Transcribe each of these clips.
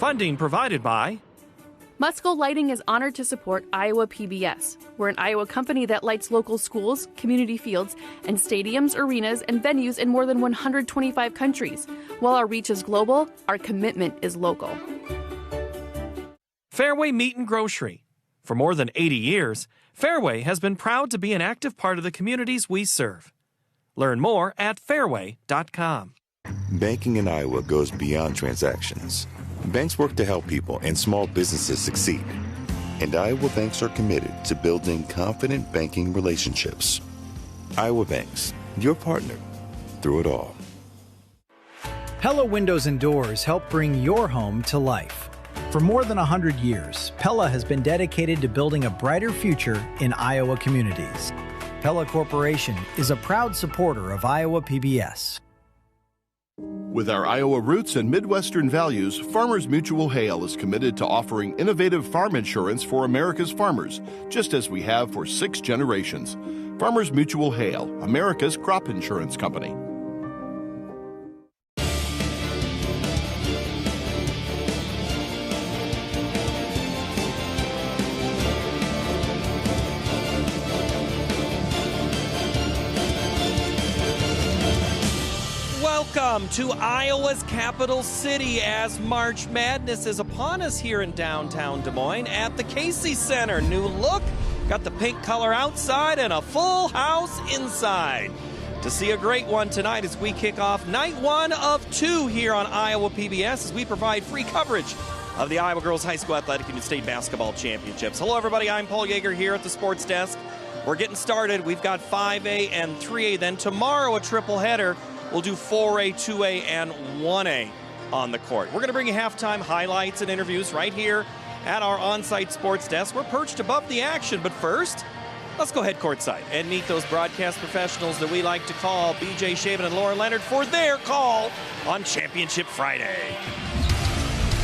Funding provided by Musco Lighting is honored to support Iowa PBS. We're an Iowa company that lights local schools, community fields, and stadiums, arenas, and venues in more than 125 countries. While our reach is global, our commitment is local. Fairway Meat and Grocery. For more than 80 years, Fairway has been proud to be an active part of the communities we serve. Learn more at fairway.com. Banking in Iowa goes beyond transactions. Banks work to help people and small businesses succeed. And Iowa banks are committed to building confident banking relationships. Iowa Banks, your partner through it all. Pella Windows and Doors help bring your home to life. For more than 100 years, Pella has been dedicated to building a brighter future in Iowa communities. Pella Corporation is a proud supporter of Iowa PBS. With our Iowa roots and Midwestern values, Farmers Mutual Hail is committed to offering innovative farm insurance for America's farmers, just as we have for 6 generations. Farmers Mutual Hail, America's crop insurance company. Welcome to Iowa's capital city as March Madness is upon us here in downtown Des Moines at the Casey Center. New look, got the pink color outside and a full house inside. To see a great one tonight as we kick off night 1 of 2 here on Iowa PBS as we provide free coverage of the Iowa Girls High School Athletic and State Basketball Championships. Hello everybody, I'm Paul Yeager here at the sports desk. We're getting started. We've got 5A and 3A. Then tomorrow a triple header. We'll do 4A, 2A, and 1A on the court. We're going to bring you halftime highlights and interviews right here at our on-site sports desk. We're perched above the action, but first, let's go head courtside and meet those broadcast professionals that we like to call BJ Shaven and Laura Leonard for their call on Championship Friday.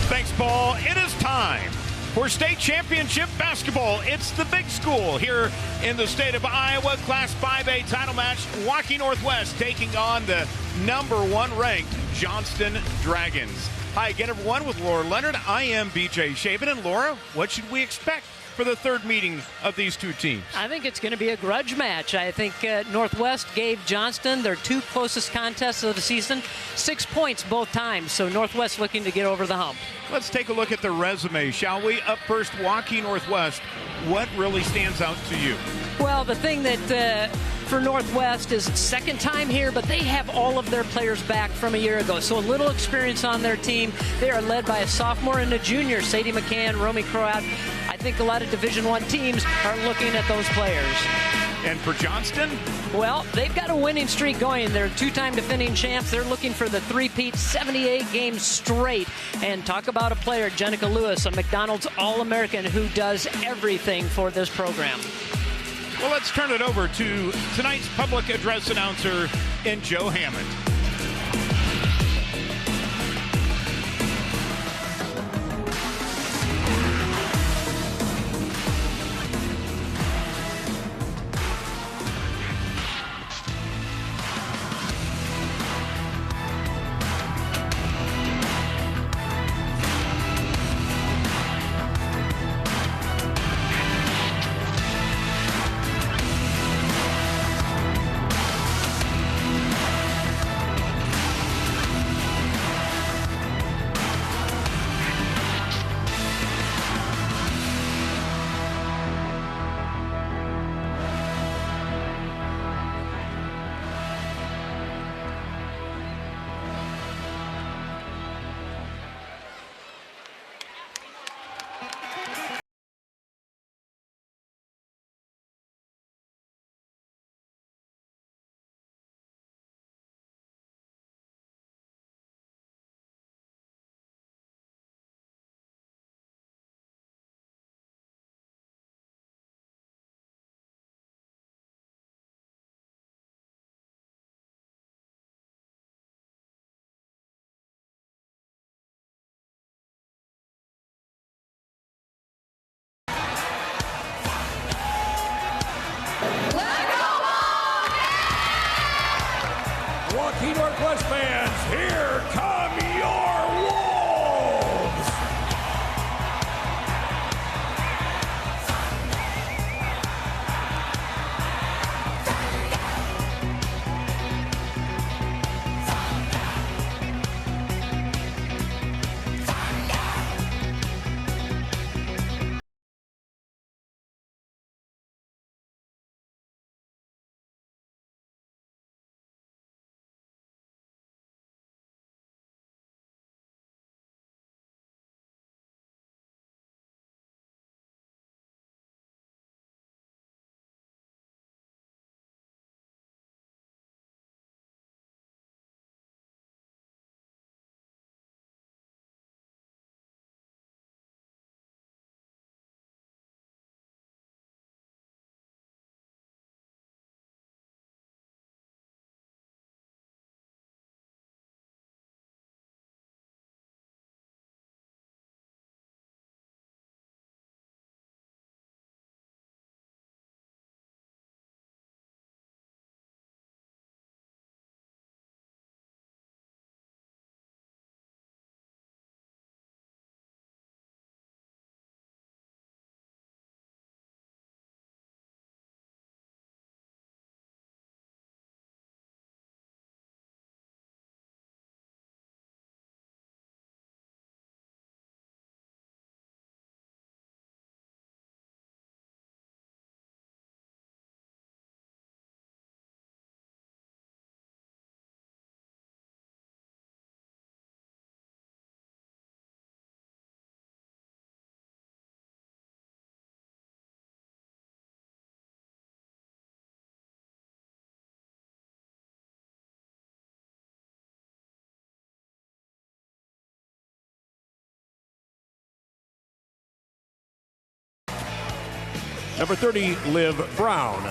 Thanks, Paul. It is time for state championship basketball. It's the big school here in the state of Iowa. Class 5A title match. Waukee Northwest taking on the number 1 ranked Johnston Dragons. Hi again, everyone, with Laura Leonard. I am BJ Shaven. And Laura, what should we expect for the third meeting of these two teams? I think it's going to be a grudge match. I think Northwest gave Johnston their 2 closest contests of the season, 6 points both times. So Northwest looking to get over the hump. Let's take a look at the resume, shall we? Up first, Waukee Northwest. What really stands out to you? Well, the thing that for Northwest is second time here, but they have all of their players back from a year ago. So a little experience on their team. They are led by a sophomore and a junior, Sadie McCann, Romy Croat. I think a lot of Division I teams are looking at those players. And for Johnston? Well, they've got a winning streak going. They're 2-time defending champs. They're looking for the three-peat, 78 games straight. And talk about a player, Jenica Lewis, a McDonald's All-American who does everything for this program. Well, let's turn it over to tonight's public address announcer in Joe Hammond. Number 30, Liv Brown.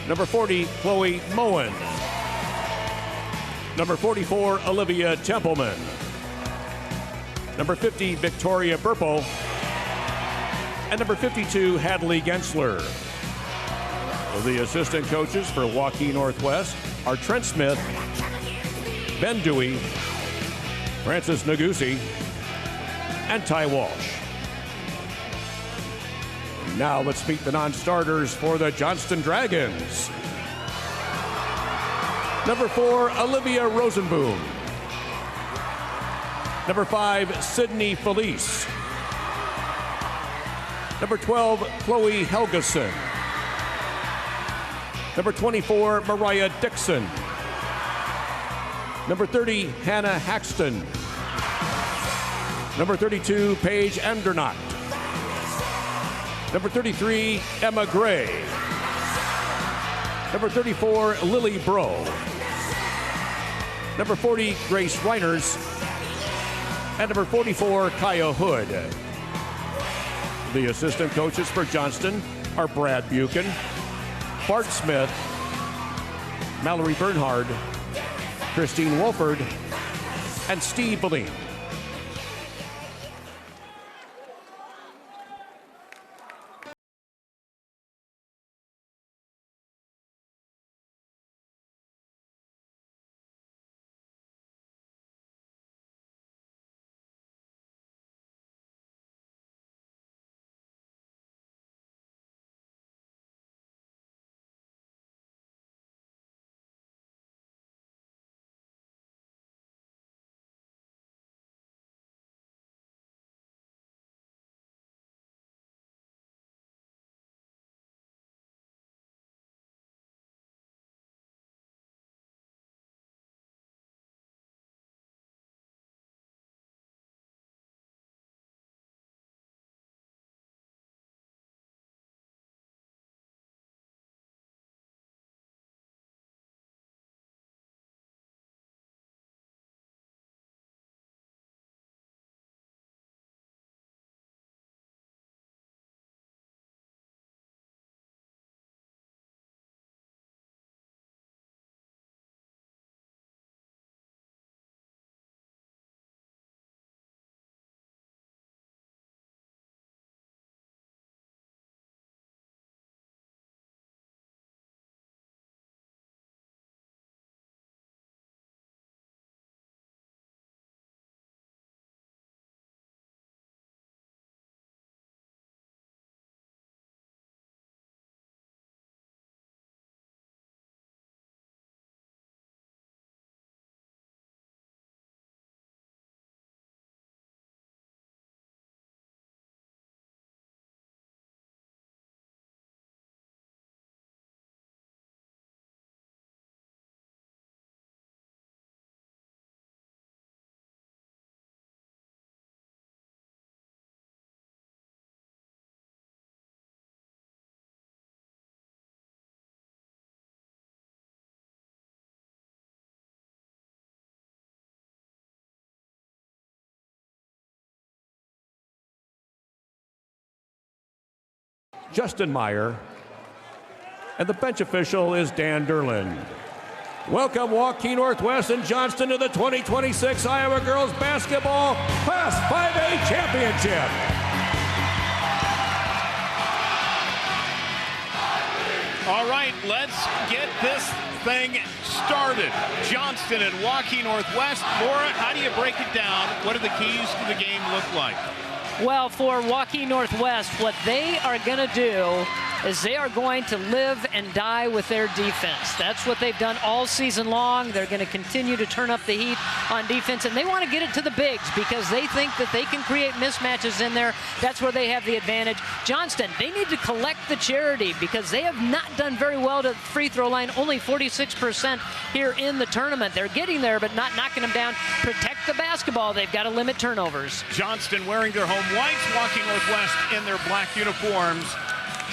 Number 40, Chloe Moen. Number 44, Olivia Templeman. Number 50, Victoria Burple. And number 52, Hadley Gensler. The assistant coaches for Waukee Northwest are Trent Smith, Ben Dewey, Francis Nagusi, and Ty Walsh. Now let's meet the non-starters for the Johnston Dragons. Number 4, Olivia Rosenboom. Number 5, Sydney Felice. Number 12, Chloe Helgeson. Number 24, Mariah Dixon. Number 30, Hannah Haxton. Number 32, Paige Andernacht. Number 33, Emma Gray. Number 34, Lily Bro. Number 40, Grace Reiners. And number 44, Kaya Hood. The assistant coaches for Johnston are Brad Buchan, Bart Smith, Mallory Bernhard, Christine Wolford, and Steve Boline. Justin Meyer, and the bench official is Dan Derland. Welcome Waukee Northwest and Johnston to the 2026 Iowa Girls Basketball Class 5A Championship. All right, let's get this thing started. Johnston and Waukee Northwest. Laura, how do you break it down? What do the keys to the game look like? Well, for Waukee Northwest, what they are going to do is they are going to live and die with their defense. That's what they've done all season long. They're going to continue to turn up the heat on defense, and they want to get it to the bigs because they think that they can create mismatches in there. That's where they have the advantage. Johnston, they need to collect the charity because they have not done very well to the free throw line, only 46% here in the tournament. They're getting there, but not knocking them down. Protect the basketball. They've got to limit turnovers. Johnston wearing their home whites, Waukee Northwest in their black uniforms.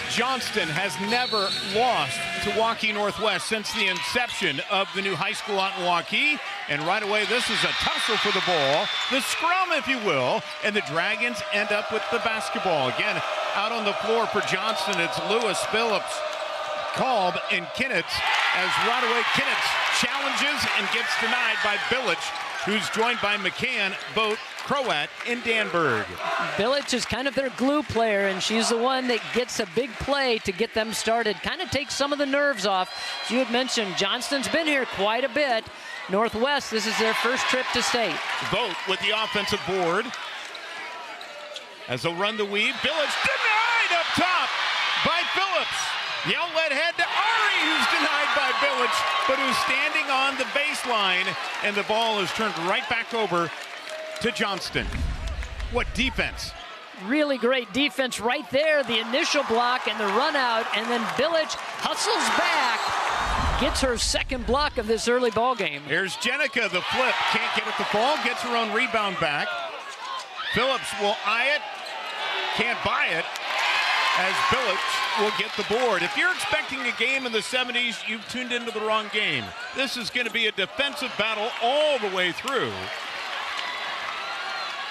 Johnston has never lost to Waukee Northwest since the inception of the new high school out in Waukee. And right away, this is a tussle for the ball, the scrum, if you will, and the Dragons end up with the basketball. Again, Out on the floor for Johnston, it's Lewis, Phillips, Kolb, and Kinnitz as Rodaway Kinnitz challenges and gets denied by Billich, who's joined by McCann, Vogt, Croat, and Danberg. Billich is kind of their glue player, and she's the one that gets a big play to get them started. Kind of takes some of the nerves off. As you had mentioned, Johnston's been here quite a bit. Northwest, this is their first trip to state. Vogt with the offensive board. As they'll run the weave, Billich denied up top by Phillips. The outlet head to Ari, who's denied by Billich, but who's standing on the baseline, and the ball is turned right back over to Johnston. What defense? Really great defense right there. The initial block and the run out, and then Billich hustles back, gets her second block of this early ball game. Here's Jenica, the flip, can't get it to fall, gets her own rebound back. Phillips will eye it, can't buy it, as Billich will get the board. If you're expecting a game in the 70s, you've tuned into the wrong game. This is going to be a defensive battle all the way through.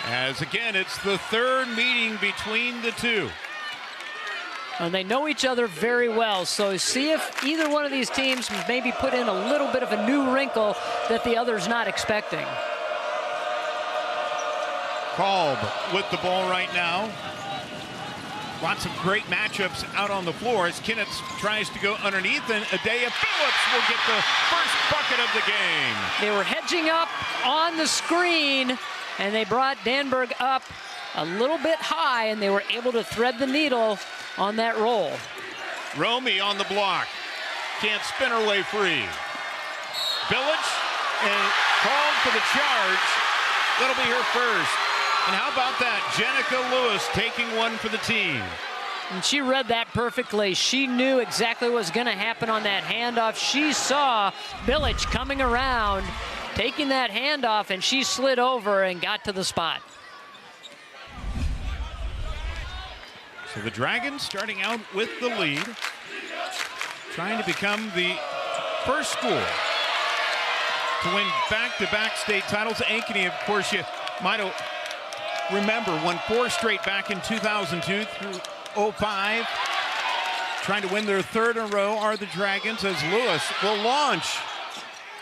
As again, it's the third meeting between the two. And they know each other very well, so see if either one of these teams maybe put in a little bit of a new wrinkle that the other's not expecting. Kolb with the ball right now. Lots of great matchups out on the floor as Kinnitz tries to go underneath, and Adea Phillips will get the first bucket of the game. They were hedging up on the screen, and they brought Danberg up a little bit high, and they were able to thread the needle on that roll. Romy on the block. Can't spin her way free. Billich and called for the charge. That'll be her first. And how about that? Jenica Lewis taking one for the team. And she read that perfectly. She knew exactly what was going to happen on that handoff. She saw Billich coming around, taking that handoff, and she slid over and got to the spot. So the Dragons starting out with the lead, trying to become the first school to win back-to-back state titles. Ankeny, of course, you might remember, won 4 straight back in 2002 through 05. Trying to win their third in a row are the Dragons as Lewis will launch.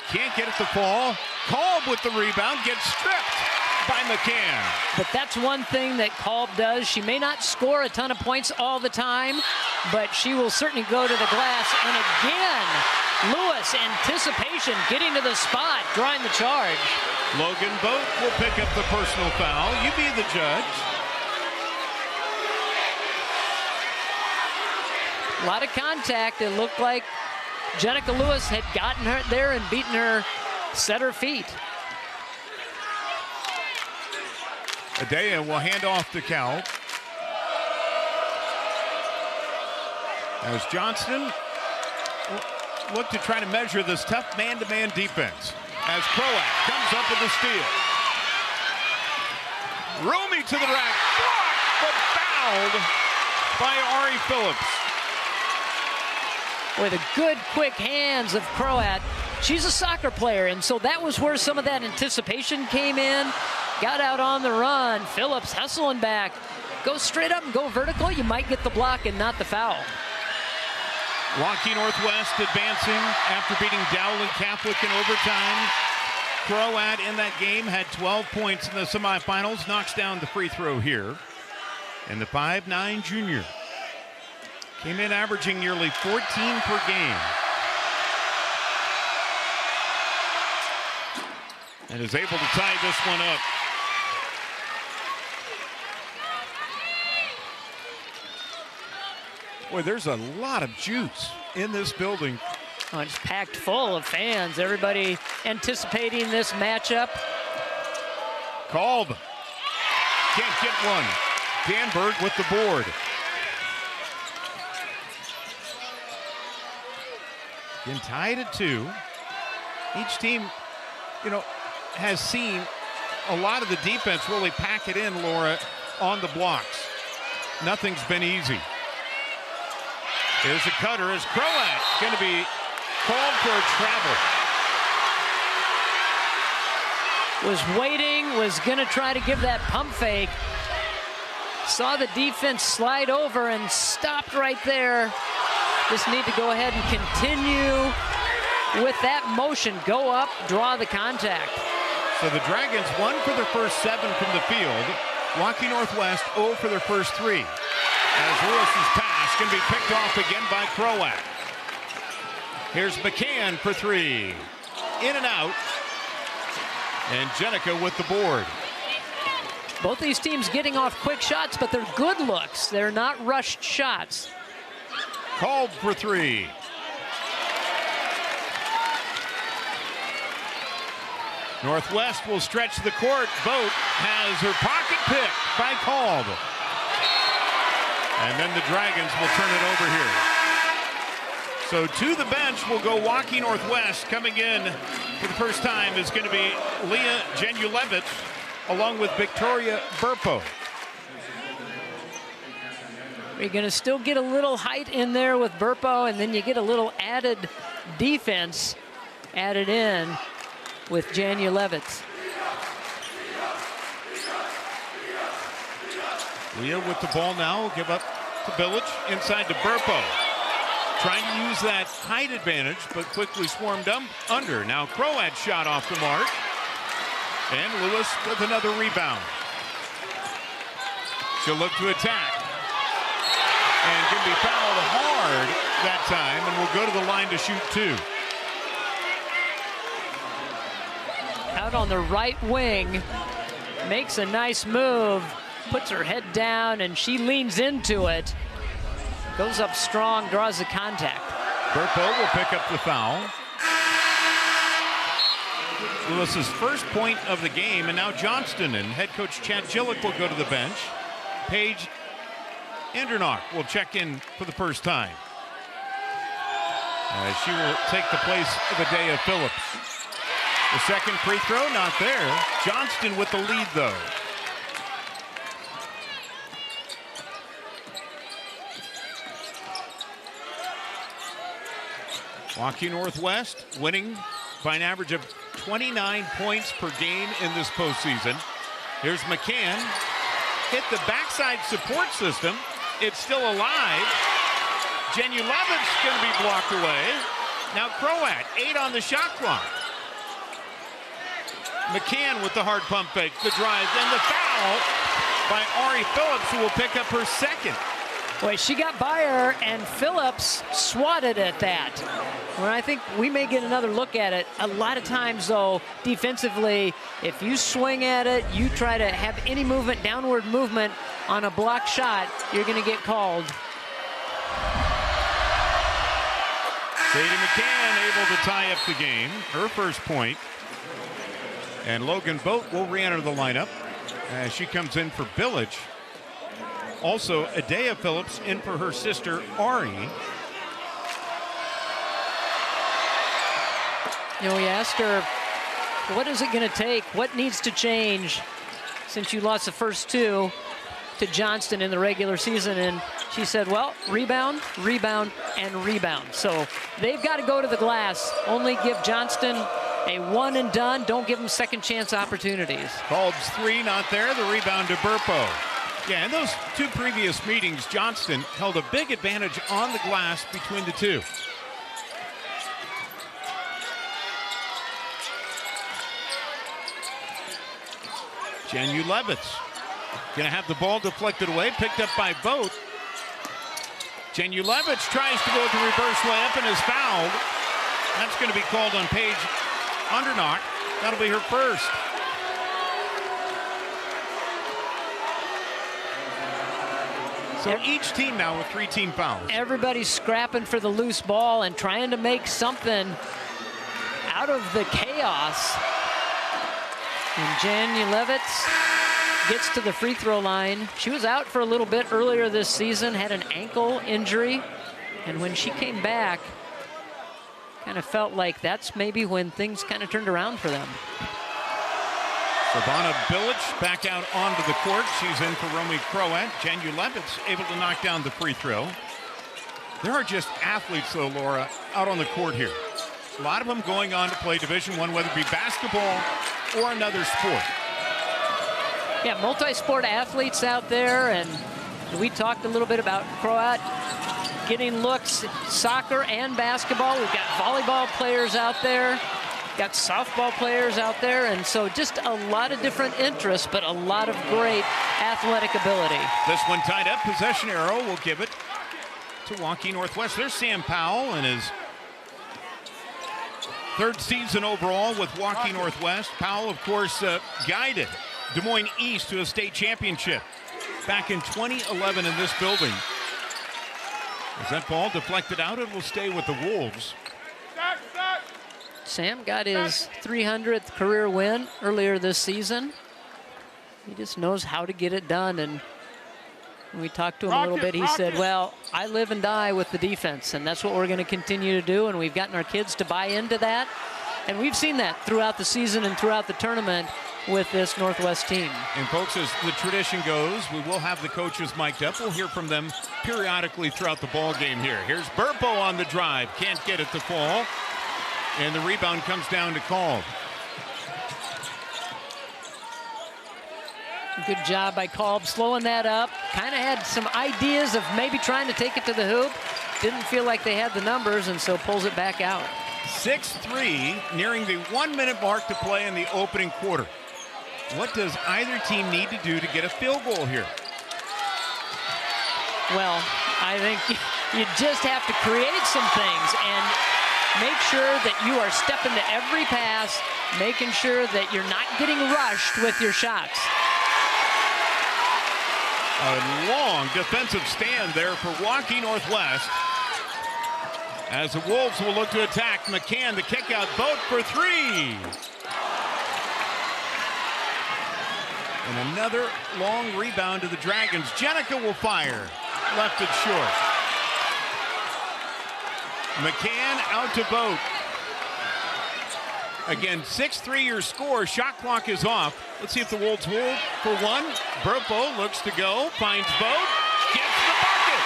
Can't get it to fall. Kolb with the rebound, gets stripped by McCann. But that's one thing that Kolb does. She may not score a ton of points all the time, but she will certainly go to the glass. And again, Lewis, anticipation, getting to the spot, drawing the charge. Logan Vogt will pick up the personal foul. You be the judge. A lot of contact. It looked like Jenica Lewis had gotten her there and beaten her, set her feet. Adea will hand off to Cal. As Johnston look to try to measure this tough man-to-man defense. As Croat comes up with the steal. Romy to the rack, blocked but fouled by Ari Phillips. With the good, quick hands of Croat. She's a soccer player, and so that was where some of that anticipation came in. Got out on the run. Phillips hustling back. Go straight up and go vertical. You might get the block and not the foul. Waukee Northwest advancing after beating Dowling Catholic in overtime. Croat in that game had 12 points in the semifinals. Knocks down the free throw here. And the 5'9" junior came in averaging nearly 14 per game. And is able to tie this one up. Boy, there's a lot of juice in this building. Oh, it's packed full of fans. Everybody anticipating this matchup. Kolb can't get one. Danberg with the board. Been tied at 2. Each team, has seen a lot of the defense really pack it in, Laura, on the blocks. Nothing's been easy. There's a cutter as Croat going to be called for a travel. Was waiting, was going to try to give that pump fake. Saw the defense slide over and stopped right there. Just need to go ahead and continue with that motion. Go up, draw the contact. So the Dragons 1 for their first 7 from the field. Waukee Northwest 0 for their first 3. As Lewis's pass can be picked off again by Croat. Here's McCann for 3. In and out. And Jenica with the board. Both these teams getting off quick shots, but they're good looks. They're not rushed shots. Called for 3. Northwest will stretch the court. Boat has her pocket picked by Kalb. And then the Dragons will turn it over here. So to the bench will go Waukee Northwest. Coming in for the first time is going to be Leah Janulevich along with Victoria Burpo. You're going to still get a little height in there with Burpo, and then you get a little added defense added in with Janulevich. Leah with the ball now, give up to Village, inside to Burpo. Trying to use that height advantage, but quickly swarmed under. Now Croat shot off the mark. And Lewis with another rebound. She'll look to attack. And can be fouled hard that time, and will go to the line to shoot 2. Out on the right wing, makes a nice move, puts her head down, and she leans into it. Goes up strong, draws the contact. Burpo will pick up the foul. Lewis's first point of the game, and now Johnston and head coach Chad Gillick will go to the bench. Paige Andernock will check in for the first time. She will take the place of Adea Phillips. The second free throw, not there. Johnston with the lead, though. Waukee Northwest winning by an average of 29 points per game in this postseason. Here's McCann. Hit the backside support system. It's still alive. Janulevich's going to be blocked away. Now Croat, 8 on the shot clock. McCann with the hard pump fake, the drive, and the foul by Ari Phillips, who will pick up her second. Boy, she got by her, and Phillips swatted at that. Well, I think we may get another look at it. A lot of times, though, defensively, if you swing at it, you try to have any movement, downward movement on a block shot, you're going to get called. Sadie McCann able to tie up the game, her first point. And Logan Boat will re-enter the lineup as she comes in for Village. Also, Adea Phillips in for her sister, Ari. You know, we asked her, what is it going to take? What needs to change since you lost the first 2 to Johnston in the regular season? And she said, well, rebound, rebound, and rebound. So they've got to go to the glass. Only give Johnston a one and done. Don't give them second chance opportunities. Kalb's 3 not there. The rebound to Burpo. Yeah, in those 2 previous meetings, Johnston held a big advantage on the glass between the 2. Janulevich gonna have the ball deflected away, picked up by Boat. Janulevich tries to go with the reverse layup and is fouled. That's gonna be called on Paige Andernock. That'll be her first. So each team now with 3 team fouls. Everybody's scrapping for the loose ball and trying to make something out of the chaos. And Janulevich gets to the free throw line. She was out for a little bit earlier this season, had an ankle injury. And when she came back, kind of felt like that's maybe when things kind of turned around for them. Savannah Village back out onto the court. She's in for Romy Croat. Janulevich able to knock down the free throw. There are just athletes, though, Laura, out on the court here. A lot of them going on to play Division I, whether it be basketball or another sport. Yeah, multi-sport athletes out there, and we talked a little bit about Croat getting looks, soccer and basketball. We've got volleyball players out there, got softball players out there, and so just a lot of different interests, but a lot of great athletic ability. This one tied up. Possession arrow will give it to Waukee Northwest. There's Sam Powell in his third season overall with Waukee Northwest. Powell, of course, guided Des Moines East to a state championship back in 2011 in this building. As that ball deflected out, it will stay with the Wolves. Sam got his 300th career win earlier this season. He just knows how to get it done, and when we talked to him a little bit, he said, well, I live and die with the defense, and that's what we're going to continue to do, and we've gotten our kids to buy into that, and we've seen that throughout the season and throughout the tournament with this Northwest team. And folks, as the tradition goes, we will have the coaches mic'd up. We'll hear from them periodically throughout the ball game here. Here's Burpo on the drive, can't get it to fall, and the rebound comes down to Kolb. Good job by Kolb slowing that up. Kind of had some ideas of maybe trying to take it to the hoop. Didn't feel like they had the numbers, and so pulls it back out. 6-3, nearing the 1 minute mark to play in the opening quarter. What does either team need to do to get a field goal here? Well, I think you just have to create some things and make sure that you are stepping to every pass, making sure that you're not getting rushed with your shots. A long defensive stand there for Waukee Northwest. As the Wolves will look to attack, McCann, the kick out, Boat for three. And another long rebound to the Dragons. Jenica will fire. Left it short. McCann out to Boat. Again, 6-3 your score. Shot clock is off. Let's see if the Wolves hold for one. Burpo looks to go. Finds Boat. Gets the bucket.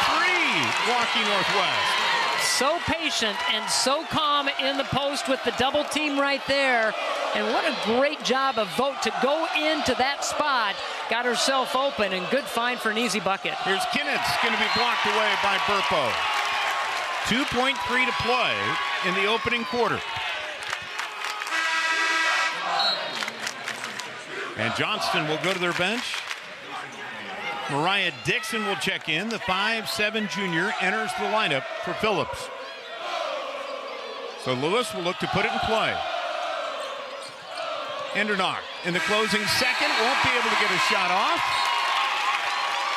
8-3 Waukee Northwest. So patient and so calm in the post with the double team right there. And what a great job of Vogt to go into that spot. Got herself open, and good find for an easy bucket. Here's Kinnitz, going to be blocked away by Burpo. 2.3 to play in the opening quarter. And Johnston will go to their bench. Mariah Dixon will check in. The 5'7" junior enters the lineup for Phillips. So Lewis will look to put it in play. Endernock in the closing second, won't be able to get a shot off.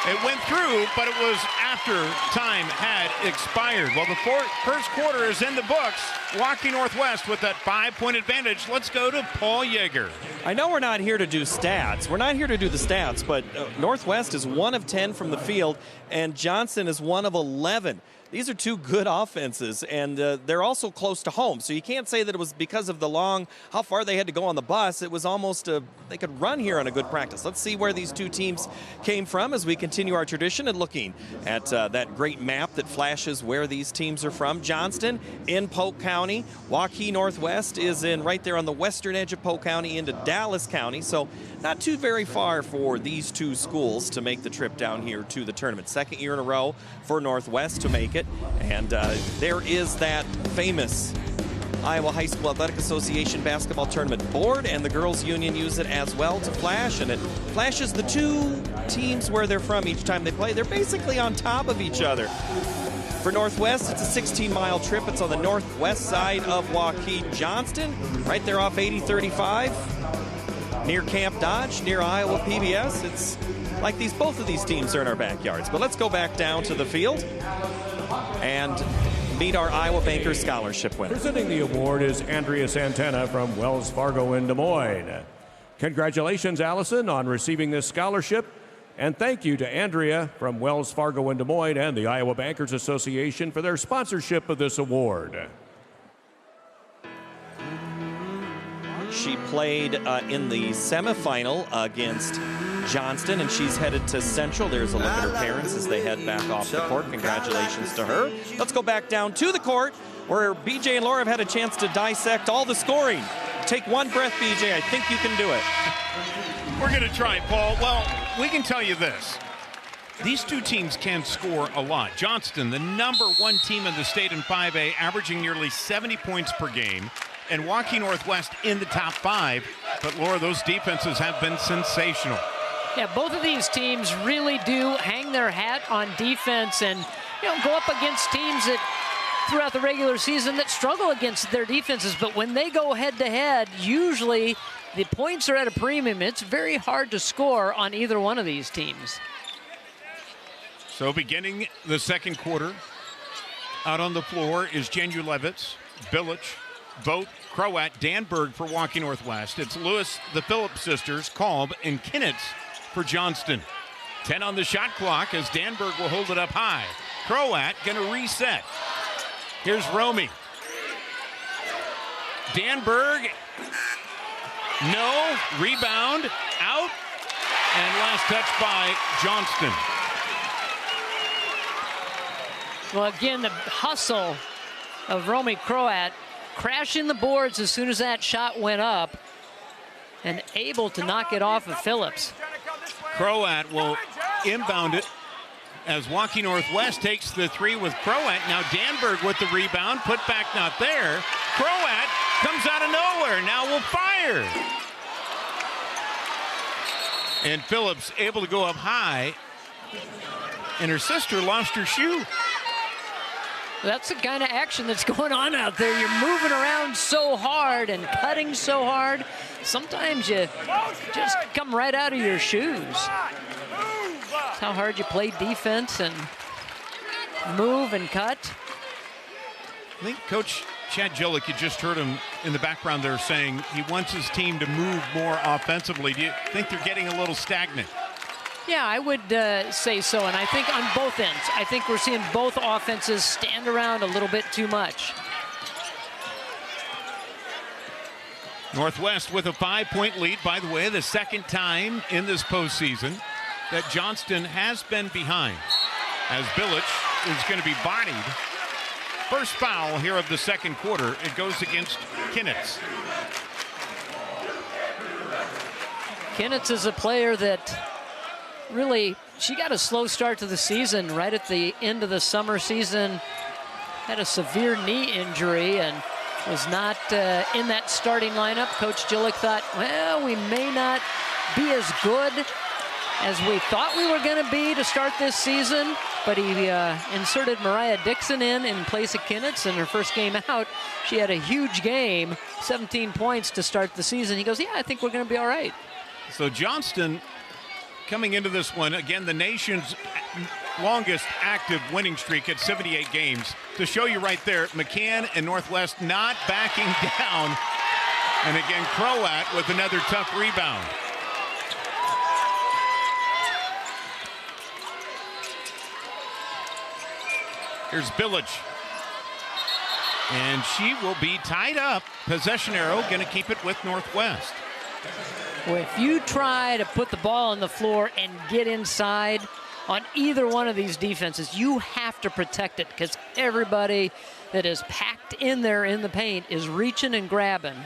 It went through, but it was after time had expired. Well, the first quarter is in the books. Waukee Northwest with that 5-point advantage. Let's go to Paul Yeager. I know we're not here to do stats. We're not here to do the stats, but Northwest is 1 of 10 from the field, and Johnson is 1 of 11. These are two good offenses, and they're also close to home. So you can't say that it was because of how far they had to go on the bus. It was almost they could run here on a good practice. Let's see where these two teams came from as we continue our tradition and looking at that great map that flashes where these teams are from. Johnston in Polk County. Waukee Northwest is right there on the western edge of Polk County into Dallas County. So not too very far for these two schools to make the trip down here to the tournament. Second year in a row for Northwest to make it. And there is that famous Iowa High School Athletic Association basketball tournament board, and the girls union use it as well to flash, and it flashes the two teams where they're from each time they play. They're basically on top of each other. For Northwest, it's a 16-mile trip. It's on the northwest side of Waukee. Johnston, right there off 8035, near Camp Dodge, near Iowa PBS. It's like both of these teams are in our backyards. But let's go back down to the field and meet our Iowa Bankers Scholarship winner. Presenting the award is Andrea Santana from Wells Fargo in Des Moines. Congratulations, Allison, on receiving this scholarship. And thank you to Andrea from Wells Fargo in Des Moines and the Iowa Bankers Association for their sponsorship of this award. She played in the semifinal against Johnston, and she's headed to Central. There's a look at her parents as they head back off the court. Congratulations to her. Let's go back down to the court where BJ and Laura have had a chance to dissect all the scoring. Take one breath, BJ. I think you can do it. We're going to try, Paul. Well, we can tell you this. These two teams can score a lot. Johnston, the #1 team in the state in 5A, averaging nearly 70 points per game. And Waukee Northwest in the top 5. But, Laura, those defenses have been sensational. Yeah, both of these teams really do hang their hat on defense and, go up against teams that throughout the regular season that struggle against their defenses. But when they go head-to-head, usually the points are at a premium. It's very hard to score on either one of these teams. So beginning the second quarter, out on the floor is Jenulevitz, Billich, Vogt, Croat, Danberg for Waukee Northwest. It's Lewis, the Phillips sisters, Kolb, and Kinnitz for Johnston. 10 on the shot clock as Danberg will hold it up high. Croat going to reset. Here's Romy. Danberg, no, rebound, out, and last touch by Johnston. Well, again, the hustle of Romy Croat, crashing the boards as soon as that shot went up and able to knock it off of Phillips. Croat will inbound it as Waukee Northwest takes the 3 with Croat. Now Danberg with the rebound, put back not there. Croat comes out of nowhere, now will fire. And Phillips able to go up high, and her sister lost her shoe. That's the kind of action that's going on out there. You're moving around so hard and cutting so hard. Sometimes you just come right out of your shoes. That's how hard you play defense and move and cut. I think Coach Chad Gillick, you just heard him in the background there saying he wants his team to move more offensively. Do you think they're getting a little stagnant? Yeah, I would say so, and I think on both ends. I think we're seeing both offenses stand around a little bit too much. Northwest with a 5-point lead, by the way, the second time in this postseason that Johnston has been behind, as Billich is going to be bodied. First foul here of the second quarter. It goes against Kinnitz. Kinnitz is a player that really, she got a slow start to the season right at the end of the summer season. Had a severe knee injury and was not in that starting lineup. Coach Gillick thought, well, we may not be as good as we thought we were going to be to start this season, but he inserted Mariah Dixon in place of Kinnitz. In her first game out, she had a huge game, 17 points to start the season. He goes, yeah, I think we're going to be all right. So Johnston coming into this one, again, the nation's longest active winning streak at 78 games. To show you right there, McCann and Northwest not backing down. And again, Croat with another tough rebound. Here's Billich. And she will be tied up. Possession arrow going to keep it with Northwest. Well, if you try to put the ball on the floor and get inside on either one of these defenses, you have to protect it because everybody that is packed in there in the paint is reaching and grabbing.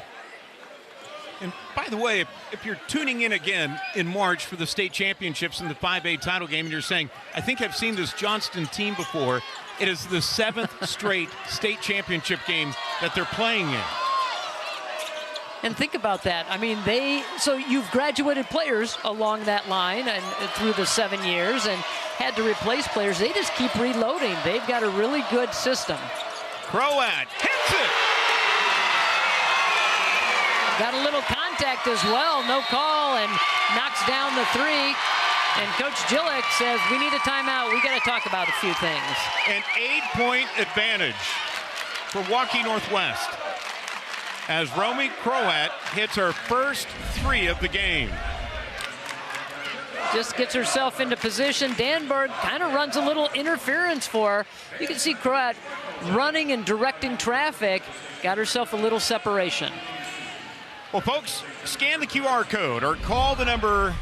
And by the way, if you're tuning in again in March for the state championships in the 5A title game and you're saying, I think I've seen this Johnston team before, it is the 7th straight state championship game that they're playing in. And think about that. I mean, so you've graduated players along that line and through the 7 years and had to replace players. They just keep reloading. They've got a really good system. Croat hits it. Got a little contact as well. No call and knocks down the 3. And Coach Gillick says, we need a timeout. We got to talk about a few things. An 8-point advantage for Waukee Northwest as Romy Croat hits her first 3 of the game. Just gets herself into position. Danberg kind of runs a little interference for her. You can see Croat running and directing traffic. Got herself a little separation. Well, folks, scan the QR code or call the number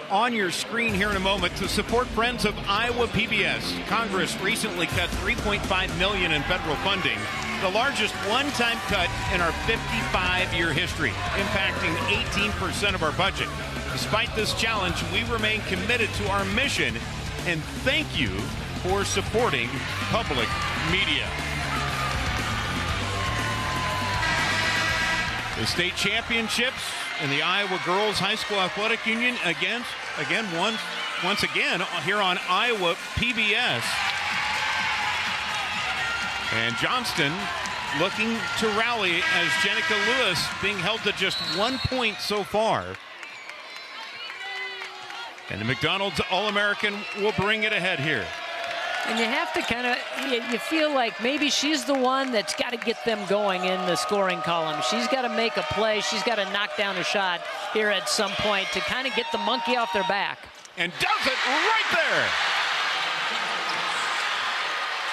on your screen here in a moment to support Friends of Iowa PBS. Congress recently cut $3.5 million in federal funding the largest one-time cut in our 55-year history, impacting 18% of our budget. Despite this challenge, we remain committed to our mission, and thank you for supporting public media. The state championships in the Iowa Girls High School Athletic Union once again here on Iowa PBS. And Johnston looking to rally as Jenica Lewis being held to just 1 point so far. And the McDonald's All-American will bring it ahead here. And you have to kind of, you feel like maybe she's the one that's got to get them going in the scoring column. She's got to make a play. She's got to knock down a shot here at some point to kind of get the monkey off their back. And does it right there.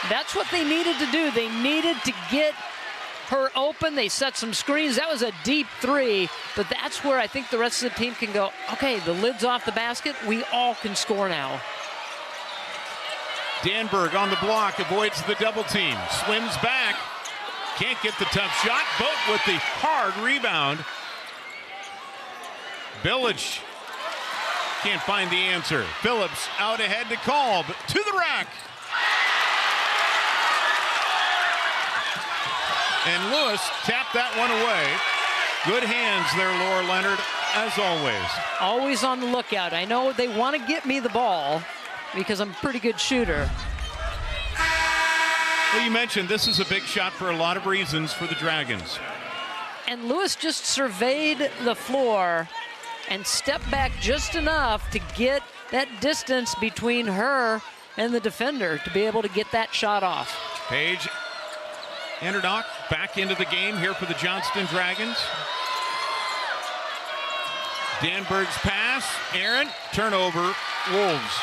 That's what they needed to do. They needed to get her open. They set some screens. That was a deep three, but that's where I think the rest of the team can go, okay, the lid's off the basket. We all can score now. Danberg on the block, avoids the double team, swims back, can't get the tough shot. Boat with the hard rebound. Village can't find the answer. Phillips out ahead to Kolb, to the rack. And Lewis tapped that one away. Good hands there, Laura Leonard, as always. Always on the lookout. I know they want to get me the ball because I'm a pretty good shooter. Well, you mentioned this is a big shot for a lot of reasons for the Dragons. And Lewis just surveyed the floor and stepped back just enough to get that distance between her and the defender to be able to get that shot off. Paige Anderdock back into the game here for the Johnston Dragons. Danberg's pass, Aaron, turnover, Wolves.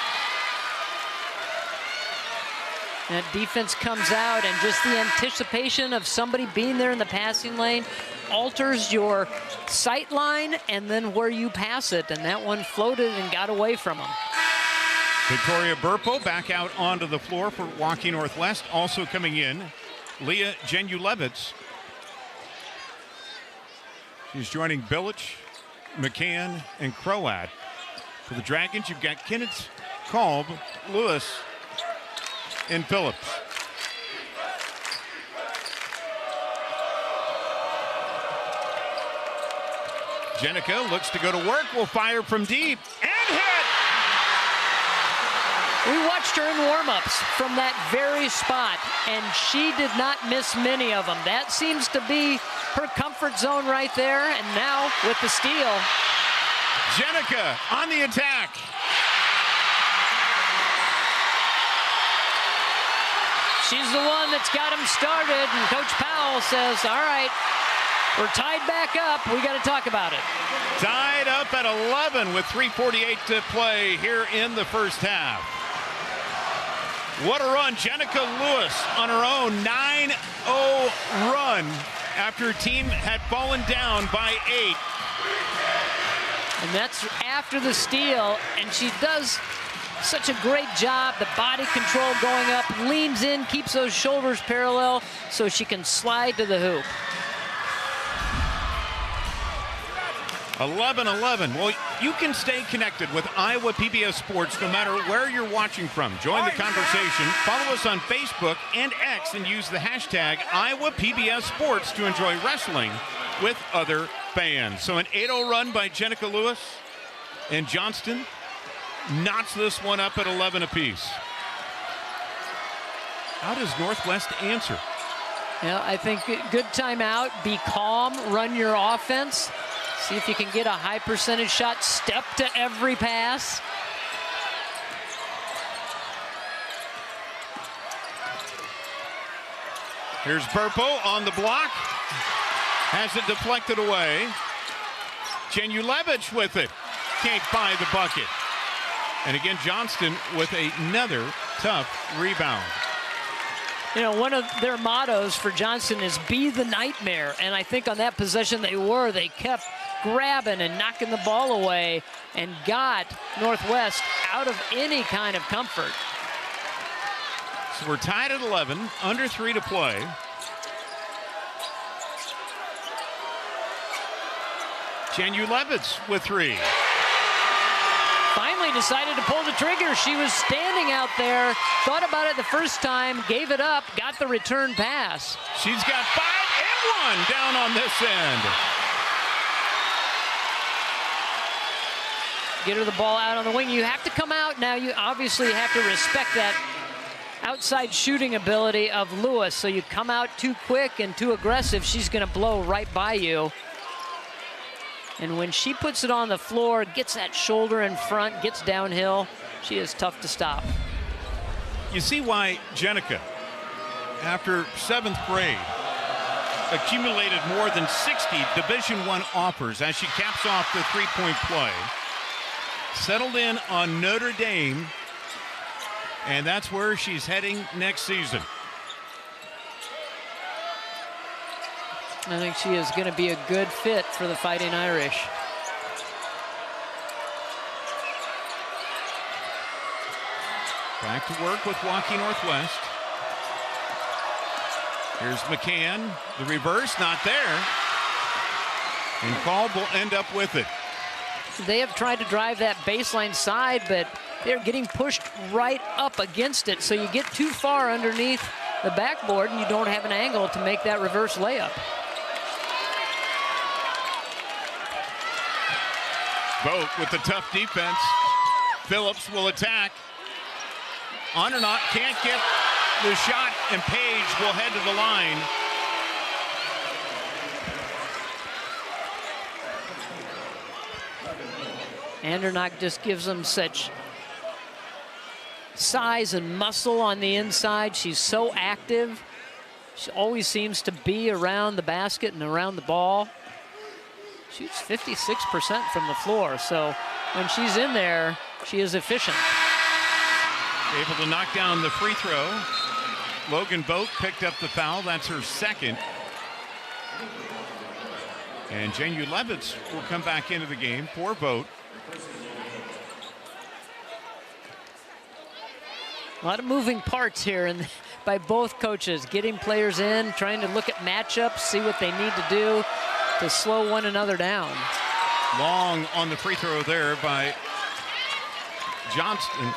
That defense comes out, and just the anticipation of somebody being there in the passing lane alters your sight line and then where you pass it, and that one floated and got away from him. Victoria Burpo back out onto the floor for Waukee Northwest. Also coming in, Leah Genulevitz. She's joining Billich, McCann, and Croat. For the Dragons, you've got Kenneth, Kolb, Lewis, and Phillips. Jenica looks to go to work, will fire from deep, and hit! We watched her in warm-ups from that very spot, and she did not miss many of them. That seems to be her comfort zone right there, and now with the steal. Jenica on the attack. She's the one that's got him started, and Coach Powell says, all right, we're tied back up. We got to talk about it. Tied up at 11 with 3:48 to play here in the first half. What a run. Jenica Lewis on her own 9-0 run after her team had fallen down by 8. And that's after the steal, and she does such a great job. The body control going up, leans in, keeps those shoulders parallel so she can slide to the hoop. 11-11. Well, you can stay connected with Iowa PBS Sports no matter where you're watching from. Join the conversation. Follow us on Facebook and X and use the hashtag Iowa PBS Sports to enjoy wrestling with other fans. So an 8-0 run by Jenica Lewis, and Johnston knots this one up at 11 apiece. How does Northwest answer? Yeah, I think good timeout. Be calm, run your offense. See if you can get a high percentage shot. Step to every pass. Here's Burpo on the block. Has it deflected away. Genulevitz with it. Can't find the bucket. And again, Johnston with another tough rebound. You know, one of their mottos for Johnston is be the nightmare. And I think on that possession they kept grabbing and knocking the ball away and got Northwest out of any kind of comfort. So we're tied at 11, under 3 to play. Janu Levitz with 3. Finally decided to pull the trigger. She was standing out there, thought about it the first time, gave it up, got the return pass. She's got 5 and 1 down on this end. Get her the ball out on the wing. You have to come out now. You obviously have to respect that outside shooting ability of Lewis. So you come out too quick and too aggressive, she's going to blow right by you. And when she puts it on the floor, gets that shoulder in front, gets downhill, she is tough to stop. You see why Jenica, after 7th grade, accumulated more than 60 Division I offers as she caps off the three-point play. Settled in on Notre Dame, and that's where she's heading next season. I think she is going to be a good fit for the Fighting Irish. Back to work with Waukee Northwest. Here's McCann. The reverse, not there. And Kolb will end up with it. They have tried to drive that baseline side, but they're getting pushed right up against it. So you get too far underneath the backboard and you don't have an angle to make that reverse layup. Vogt with the tough defense. Phillips will attack. Andernacht can't get the shot, and Page will head to the line. Andernacht just gives them such size and muscle on the inside. She's so active. She always seems to be around the basket and around the ball. Shoots 56% from the floor, so when she's in there, she is efficient. Able to knock down the free throw. Logan Vogt picked up the foul. That's her second. And Janu Levitz will come back into the game for Vogt. A lot of moving parts here by both coaches, getting players in, trying to look at matchups, see what they need to do to slow one another down. Long on the free throw there by Johnston.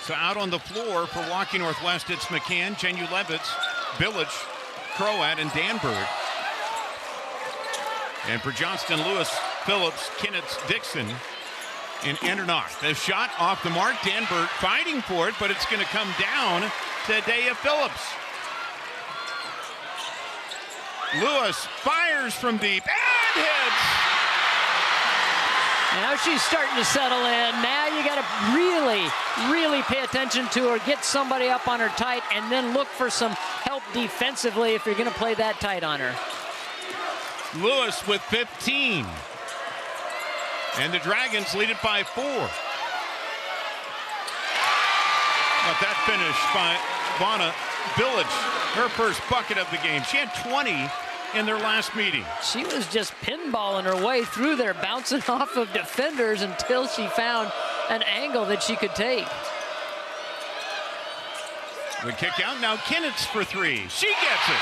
So out on the floor for Waukee Northwest, it's McCann, Janu Levitz, Village, Croat, and Danberg. And for Johnston, Lewis, Phillips, Kinnitz, Dixon, and Andernacht. The shot off the mark. Danberg fighting for it, but it's going to come down to Dea Phillips. Lewis fires from deep and hits. Now she's starting to settle in. Now you got to really, really pay attention to her, get somebody up on her tight, and then look for some help defensively if you're going to play that tight on her. Lewis with 15. And the Dragons lead it by 4. But that finish by Vonna Village, her first bucket of the game. She had 20 in their last meeting. She was just pinballing her way through there, bouncing off of defenders until she found an angle that she could take. The kick out, now Kinnitz for 3. She gets it.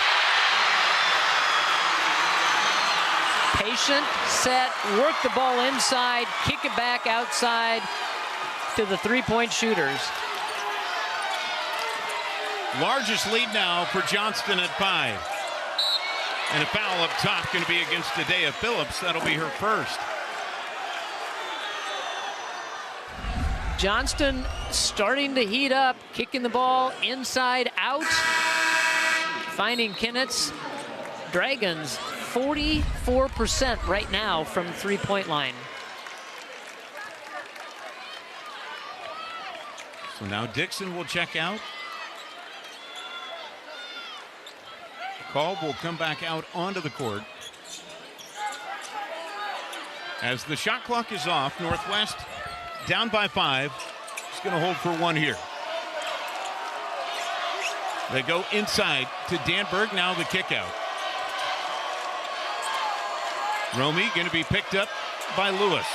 Patient, set, work the ball inside, kick it back outside to the three-point shooters. Largest lead now for Johnston at 5. And a foul up top going to be against Dea Phillips. That'll be her first. Johnston starting to heat up, kicking the ball inside out, finding Kinnitz. Dragons 44% right now from the three-point line. So now Dixon will check out. Kolb will come back out onto the court. As the shot clock is off, Northwest down by 5. It's going to hold for 1 here. They go inside to Danberg, now the kick out. Romy going to be picked up by Lewis.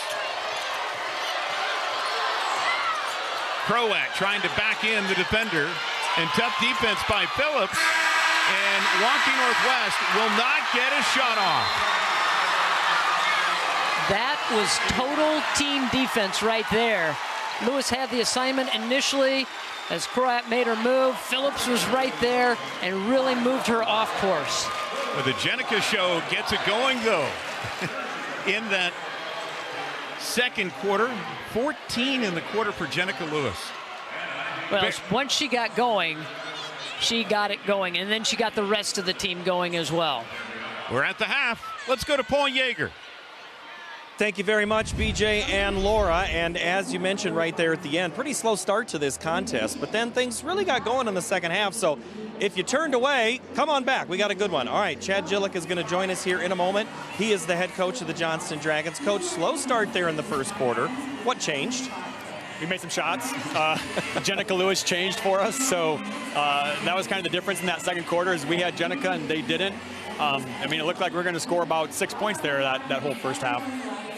Croat trying to back in the defender, and tough defense by Phillips, and Waukee Northwest will not get a shot off. was total team defense right there. Lewis had the assignment initially as Croat made her move. Phillips was right there and really moved her off course. Well, the Jenica show gets it going, though, in that second quarter. 14 in the quarter for Jenica Lewis. Well, once she got going, she got it going, and then she got the rest of the team going as well. We're at the half. Let's go to Paul Yeager. Thank you very much, BJ and Laura. And as you mentioned right there at the end, pretty slow start to this contest, but then things really got going in the second half. So if you turned away, come on back. We got a good one. All right, Chad Gillick is going to join us here in a moment. He is the head coach of the Johnston Dragons. Coach, slow start there in the first quarter. What changed? We made some shots. Jenica Lewis changed for us, so that was kind of the difference in that second quarter is we had Jenica and they didn't. I mean, it looked like we were going to score about 6 points there that whole first half.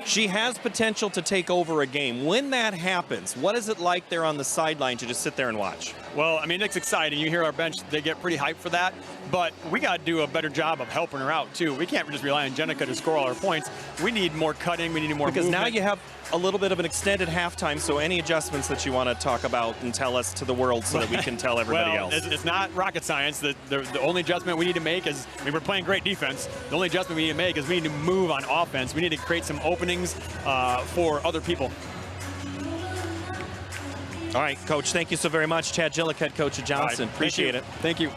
She has potential to take over a game. When that happens, what is it like there on the sideline to just sit there and watch? Well, I mean, it's exciting. You hear our bench, they get pretty hyped for that. But we got to do a better job of helping her out, too. We can't just rely on Jenica to score all our points. We need more cutting. We need more because movement. Now you have a little bit of an extended halftime, so any adjustments that you want to talk about and tell us to the world so that we can tell everybody well, else. It's not rocket science. The only adjustment we need to make is, I mean, we're playing great defense. The only adjustment we need to make is we need to move on offense. We need to create some openings for other people. All right, Coach, thank you so very much. Chad Gillick, head coach of Johnston. Right, appreciate it. Thank you.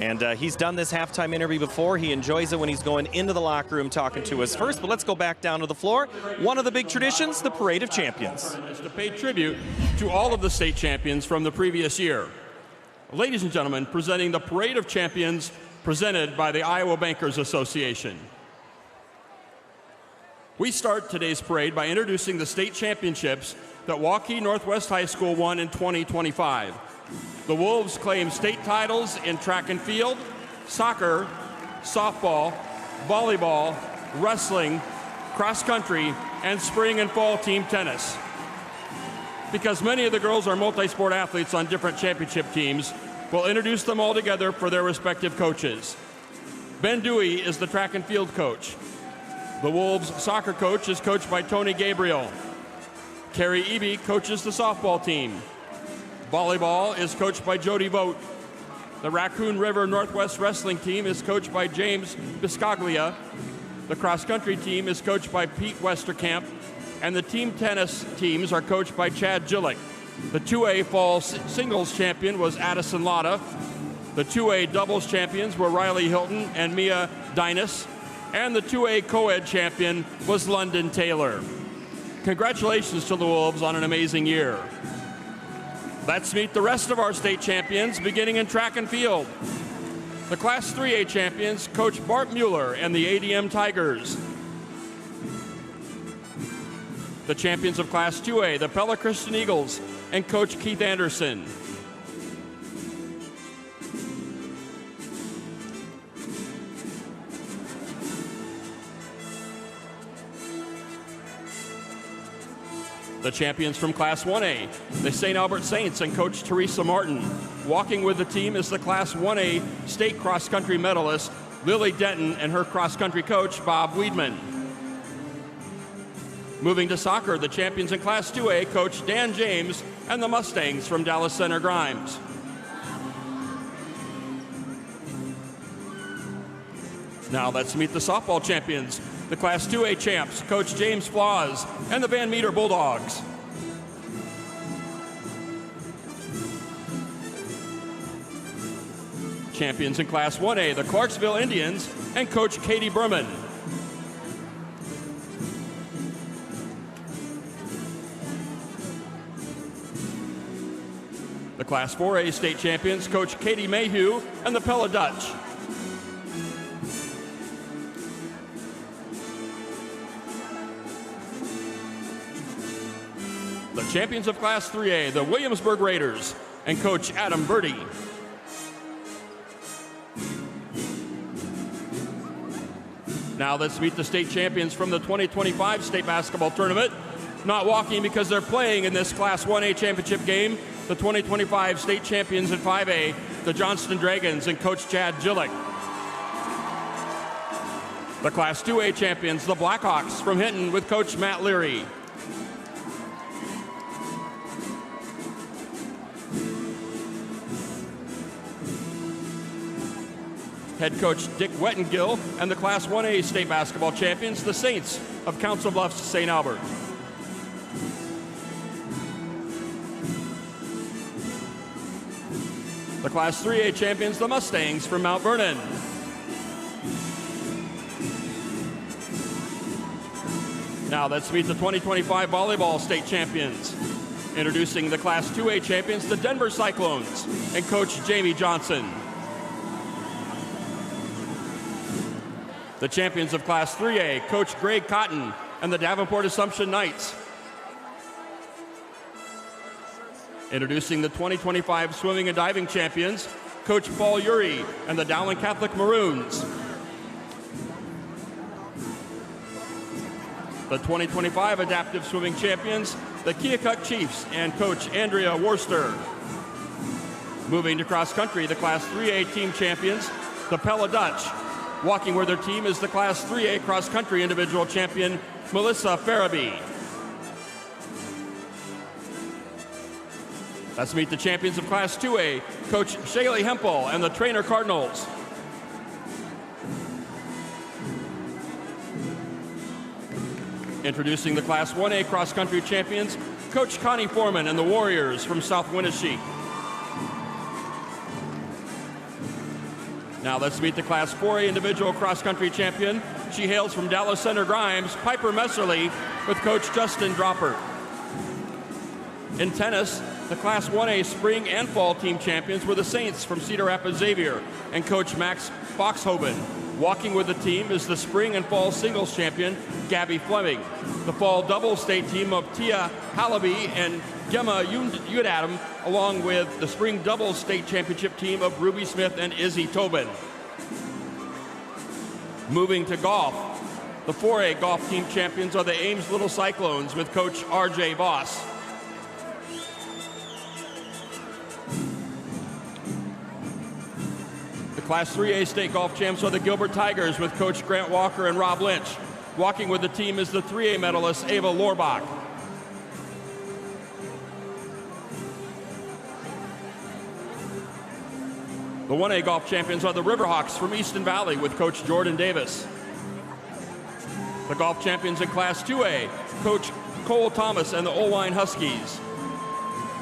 And he's done this halftime interview before. He enjoys it when he's going into the locker room talking to us first. But let's go back down to the floor. One of the big traditions, the Parade of Champions. Is to pay tribute to all of the state champions from the previous year. Ladies and gentlemen, presenting the Parade of Champions presented by the Iowa Bankers Association. We start today's parade by introducing the state championships that Waukee Northwest High School won in 2025. The Wolves claim state titles in track and field, soccer, softball, volleyball, wrestling, cross country, and spring and fall team tennis. Because many of the girls are multi-sport athletes on different championship teams, we'll introduce them all together for their respective coaches. Ben Dewey is the track and field coach. The Wolves soccer coach is coached by Tony Gabriel. Carrie Eby coaches the softball team. Volleyball is coached by Jody Vogt. The Raccoon River Northwest wrestling team is coached by James Biscaglia. The cross-country team is coached by Pete Westerkamp. And the team tennis teams are coached by Chad Gillick. The 2A fall singles champion was Addison Lotta. The 2A doubles champions were Riley Hilton and Mia Dinas. And the 2A co-ed champion was London Taylor. Congratulations to the Wolves on an amazing year. Let's meet the rest of our state champions, beginning in track and field. The Class 3A champions, Coach Bart Mueller and the ADM Tigers. The champions of Class 2A, the Pella Christian Eagles and Coach Keith Anderson. The champions from Class 1A, the St. Albert Saints and Coach Teresa Martin. Walking with the team is the Class 1A state cross-country medalist, Lily Denton, and her cross-country coach, Bob Weedman. Moving to soccer, the champions in Class 2A, Coach Dan James, and the Mustangs from Dallas Center Grimes. Now let's meet the softball champions. The Class 2A champs, Coach James Flaws and the Van Meter Bulldogs. Champions in Class 1A, the Clarksville Indians and Coach Katie Berman. The Class 4A state champions, Coach Katie Mayhew and the Pella Dutch. The champions of Class 3A, the Williamsburg Raiders, and Coach Adam Birdie. Now let's meet the state champions from the 2025 state basketball tournament. Not walking because they're playing in this Class 1A championship game. The 2025 state champions in 5A, the Johnston Dragons and Coach Chad Gillick. The Class 2A champions, the Blackhawks from Hinton with Coach Matt Leary. Head coach Dick Wettengill and the Class 1A state basketball champions, the Saints of Council Bluffs, St. Albert. The Class 3A champions, the Mustangs from Mount Vernon. Now let's meet the 2025 volleyball state champions. Introducing the Class 2A champions, the Denver Cyclones, and Coach Jamie Johnson. The champions of Class 3A, Coach Greg Cotton and the Davenport Assumption Knights. Introducing the 2025 swimming and diving champions, Coach Paul Urey and the Dowling Catholic Maroons. The 2025 adaptive swimming champions, the Keokuk Chiefs and Coach Andrea Worcester. Moving to cross country, the Class 3A team champions, the Pella Dutch. Walking with their team is the Class 3A cross country individual champion, Melissa Farabee. Let's meet the champions of Class 2A, Coach Shaylee Hempel and the Trainer Cardinals. Introducing the Class 1A cross country champions, Coach Connie Foreman and the Warriors from South Winneshiek. Now let's meet the Class 4A individual cross-country champion. She hails from Dallas Center Grimes, Piper Messerly, with Coach Justin Dropper. In tennis, the Class 1A spring and fall team champions were the Saints from Cedar Rapids Xavier and Coach Max Foxhoven. Walking with the team is the spring and fall singles champion, Gabby Fleming. The fall doubles state team of Tia Halaby and Gemma Udadam, along with the spring doubles state championship team of Ruby Smith and Izzy Tobin. Moving to golf, the 4A golf team champions are the Ames Little Cyclones with Coach R.J. Voss. The Class 3A state golf champs are the Gilbert Tigers with Coach Grant Walker and Rob Lynch. Walking with the team is the 3A medalist Ava Lorbach. The 1A golf champions are the Riverhawks from Easton Valley with Coach Jordan Davis. The golf champions in Class 2A, Coach Cole Thomas and the Olwine Huskies.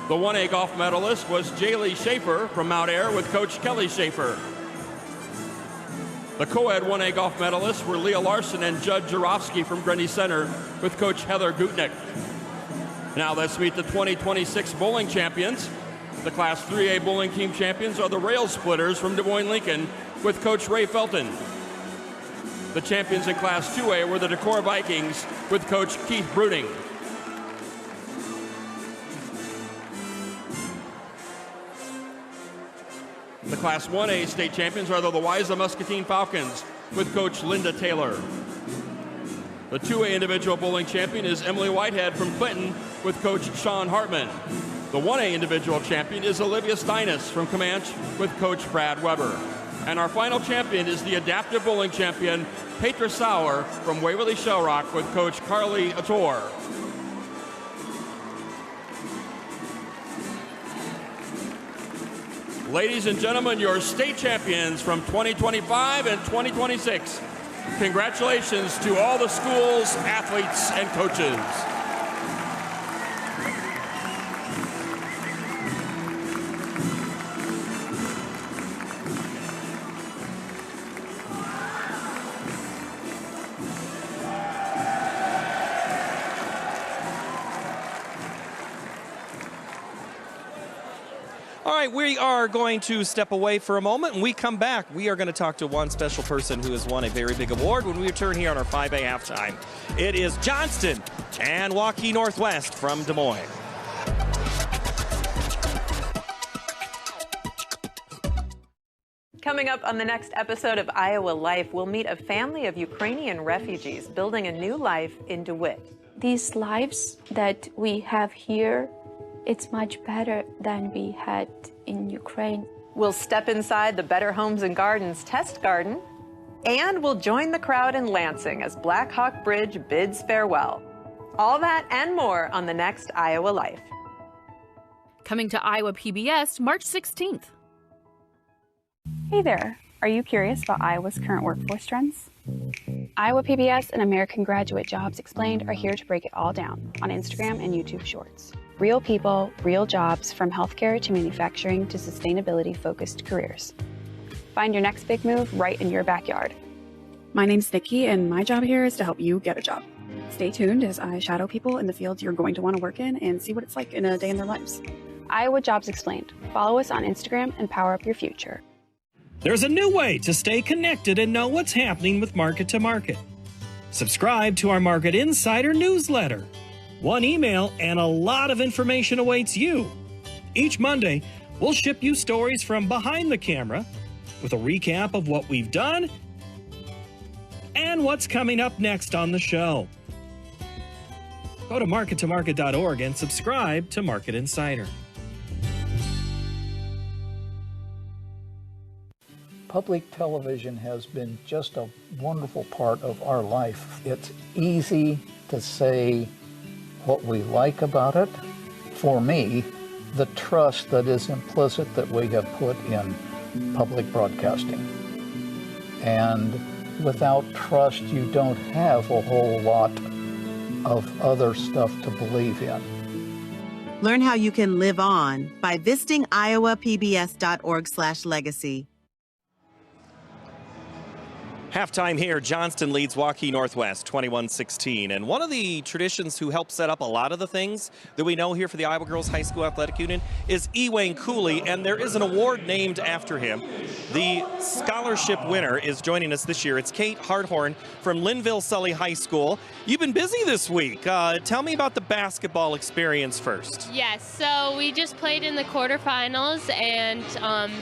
The 1A golf medalist was Jaylee Schaefer from Mount Ayr with Coach Kelly Schaefer. The co-ed 1A golf medalists were Leah Larson and Judd Jarofsky from Grundy Center with Coach Heather Gutnick. Now let's meet the 2026 bowling champions. The Class 3A bowling team champions are the Rail Splitters from Des Moines Lincoln with Coach Ray Felton. The champions in Class 2A were the Decorah Vikings with Coach Keith Bruning. The Class 1A state champions are the Louisa Muscatine Falcons with Coach Linda Taylor. The 2A individual bowling champion is Emily Whitehead from Clinton with Coach Sean Hartman. The 1A individual champion is Olivia Steinis from Comanche with Coach Brad Weber. And our final champion is the adaptive bowling champion, Petra Sauer from Waverly Shell Rock with Coach Carly Ator. Ladies and gentlemen, your state champions from 2025 and 2026. Congratulations to all the schools, athletes, and coaches. All right, we are going to step away for a moment. When we come back, we are going to talk to one special person who has won a very big award when we return here on our 5A halftime. It is Johnston and Waukee Northwest from Des Moines. Coming up on the next episode of Iowa Life, we'll meet a family of Ukrainian refugees building a new life in DeWitt. These lives that we have here, it's much better than we had in Ukraine. We'll step inside the Better Homes and Gardens test garden. And we'll join the crowd in Lansing as Black Hawk Bridge bids farewell. All that and more on the next Iowa Life. Coming to Iowa PBS March 16th. Hey there. Are you curious about Iowa's current workforce trends? Iowa PBS and American Graduate Jobs Explained are here to break it all down on Instagram and YouTube Shorts. Real people, real jobs, from healthcare to manufacturing to sustainability-focused careers. Find your next big move right in your backyard. My name's Nikki, and my job here is to help you get a job. Stay tuned as I shadow people in the fields you're going to want to work in and see what it's like in a day in their lives. Iowa Jobs Explained. Follow us on Instagram and power up your future. There's a new way to stay connected and know what's happening with Market to Market. Subscribe to our Market Insider newsletter. One email and a lot of information awaits you. Each Monday, we'll ship you stories from behind the camera with a recap of what we've done and what's coming up next on the show. Go to markettomarket.org and subscribe to Market Insider. Public television has been just a wonderful part of our life. It's easy to say what we like about it. For me, the trust that is implicit that we have put in public broadcasting. And without trust, you don't have a whole lot of other stuff to believe in. Learn how you can live on by visiting iowapbs.org/legacy. Halftime here, Johnston leads Waukee Northwest 21-16. And one of the traditions who helped set up a lot of the things that we know here for the Iowa Girls High School Athletic Union is Ewayne Cooley, and there is an award named after him. The scholarship winner is joining us this year. It's Kate Harthorn from Linville-Sully High School. You've been busy this week. Tell me about the basketball experience first. Yes, so we just played in the quarterfinals, and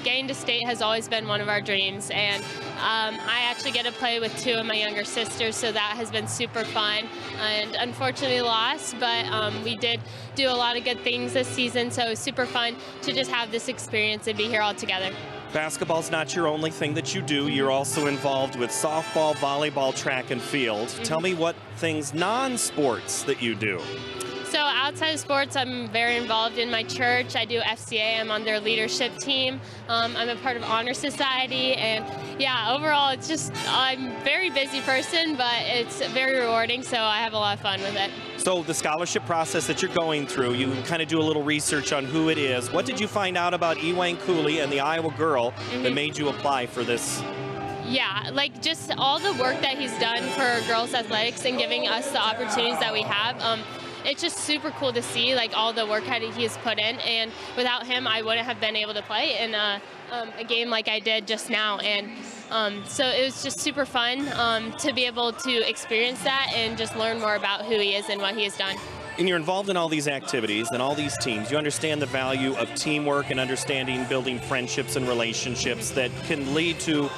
getting to state has always been one of our dreams. And I actually get to play with two of my younger sisters, so that has been super fun. And unfortunately lost, but we did do a lot of good things this season, so it was super fun to just have this experience and be here all together. Basketball's not your only thing that you do. You're also involved with softball, volleyball, track, and field. Tell me what things non-sports that you do. So outside of sports, I'm very involved in my church. I do FCA. I'm on their leadership team. I'm a part of Honor Society, and yeah, overall, it's just, I'm a very busy person, but it's very rewarding, so I have a lot of fun with it. So the scholarship process that you're going through, you kind of do a little research on who it is. What did you find out about Ewayne Cooley and the Iowa girl that made you apply for this? Yeah, like just all the work that he's done for girls athletics and giving us the opportunities that we have. It's just super cool to see like all the work that he has put in, and without him I wouldn't have been able to play in a game like I did just now. And so it was just super fun to be able to experience that and just learn more about who he is and what he has done. And you're involved in all these activities and all these teams. You understand the value of teamwork and understanding building friendships and relationships that can lead to,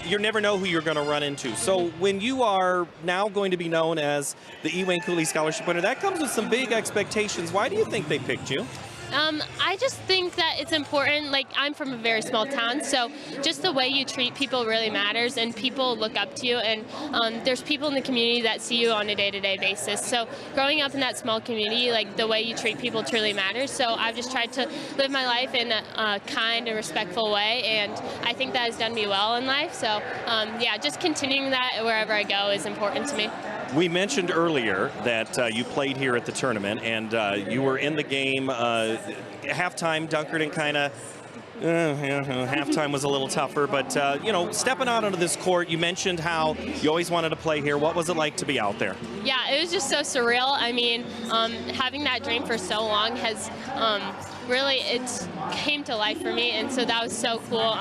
you never know who you're going to run into. So when you are now going to be known as the Ewayne Cooley Scholarship winner, that comes with some big expectations. Why do you think they picked you? I just think that it's important. Like, I'm from a very small town, so just the way you treat people really matters, and people look up to you, and there's people in the community that see you on a day-to-day basis. So growing up in that small community, like, the way you treat people truly matters. So I've just tried to live my life in a kind and respectful way, and I think that has done me well in life. So yeah, just continuing that wherever I go is important to me. We mentioned earlier that you played here at the tournament, and you were in the game. Halftime, Dunkerton kind of, halftime was a little tougher, but, you know, stepping out onto this court, you mentioned how you always wanted to play here. What was it like to be out there? Yeah, it was just so surreal. I mean, having that dream for so long has really, it came to life for me, and so that was so cool.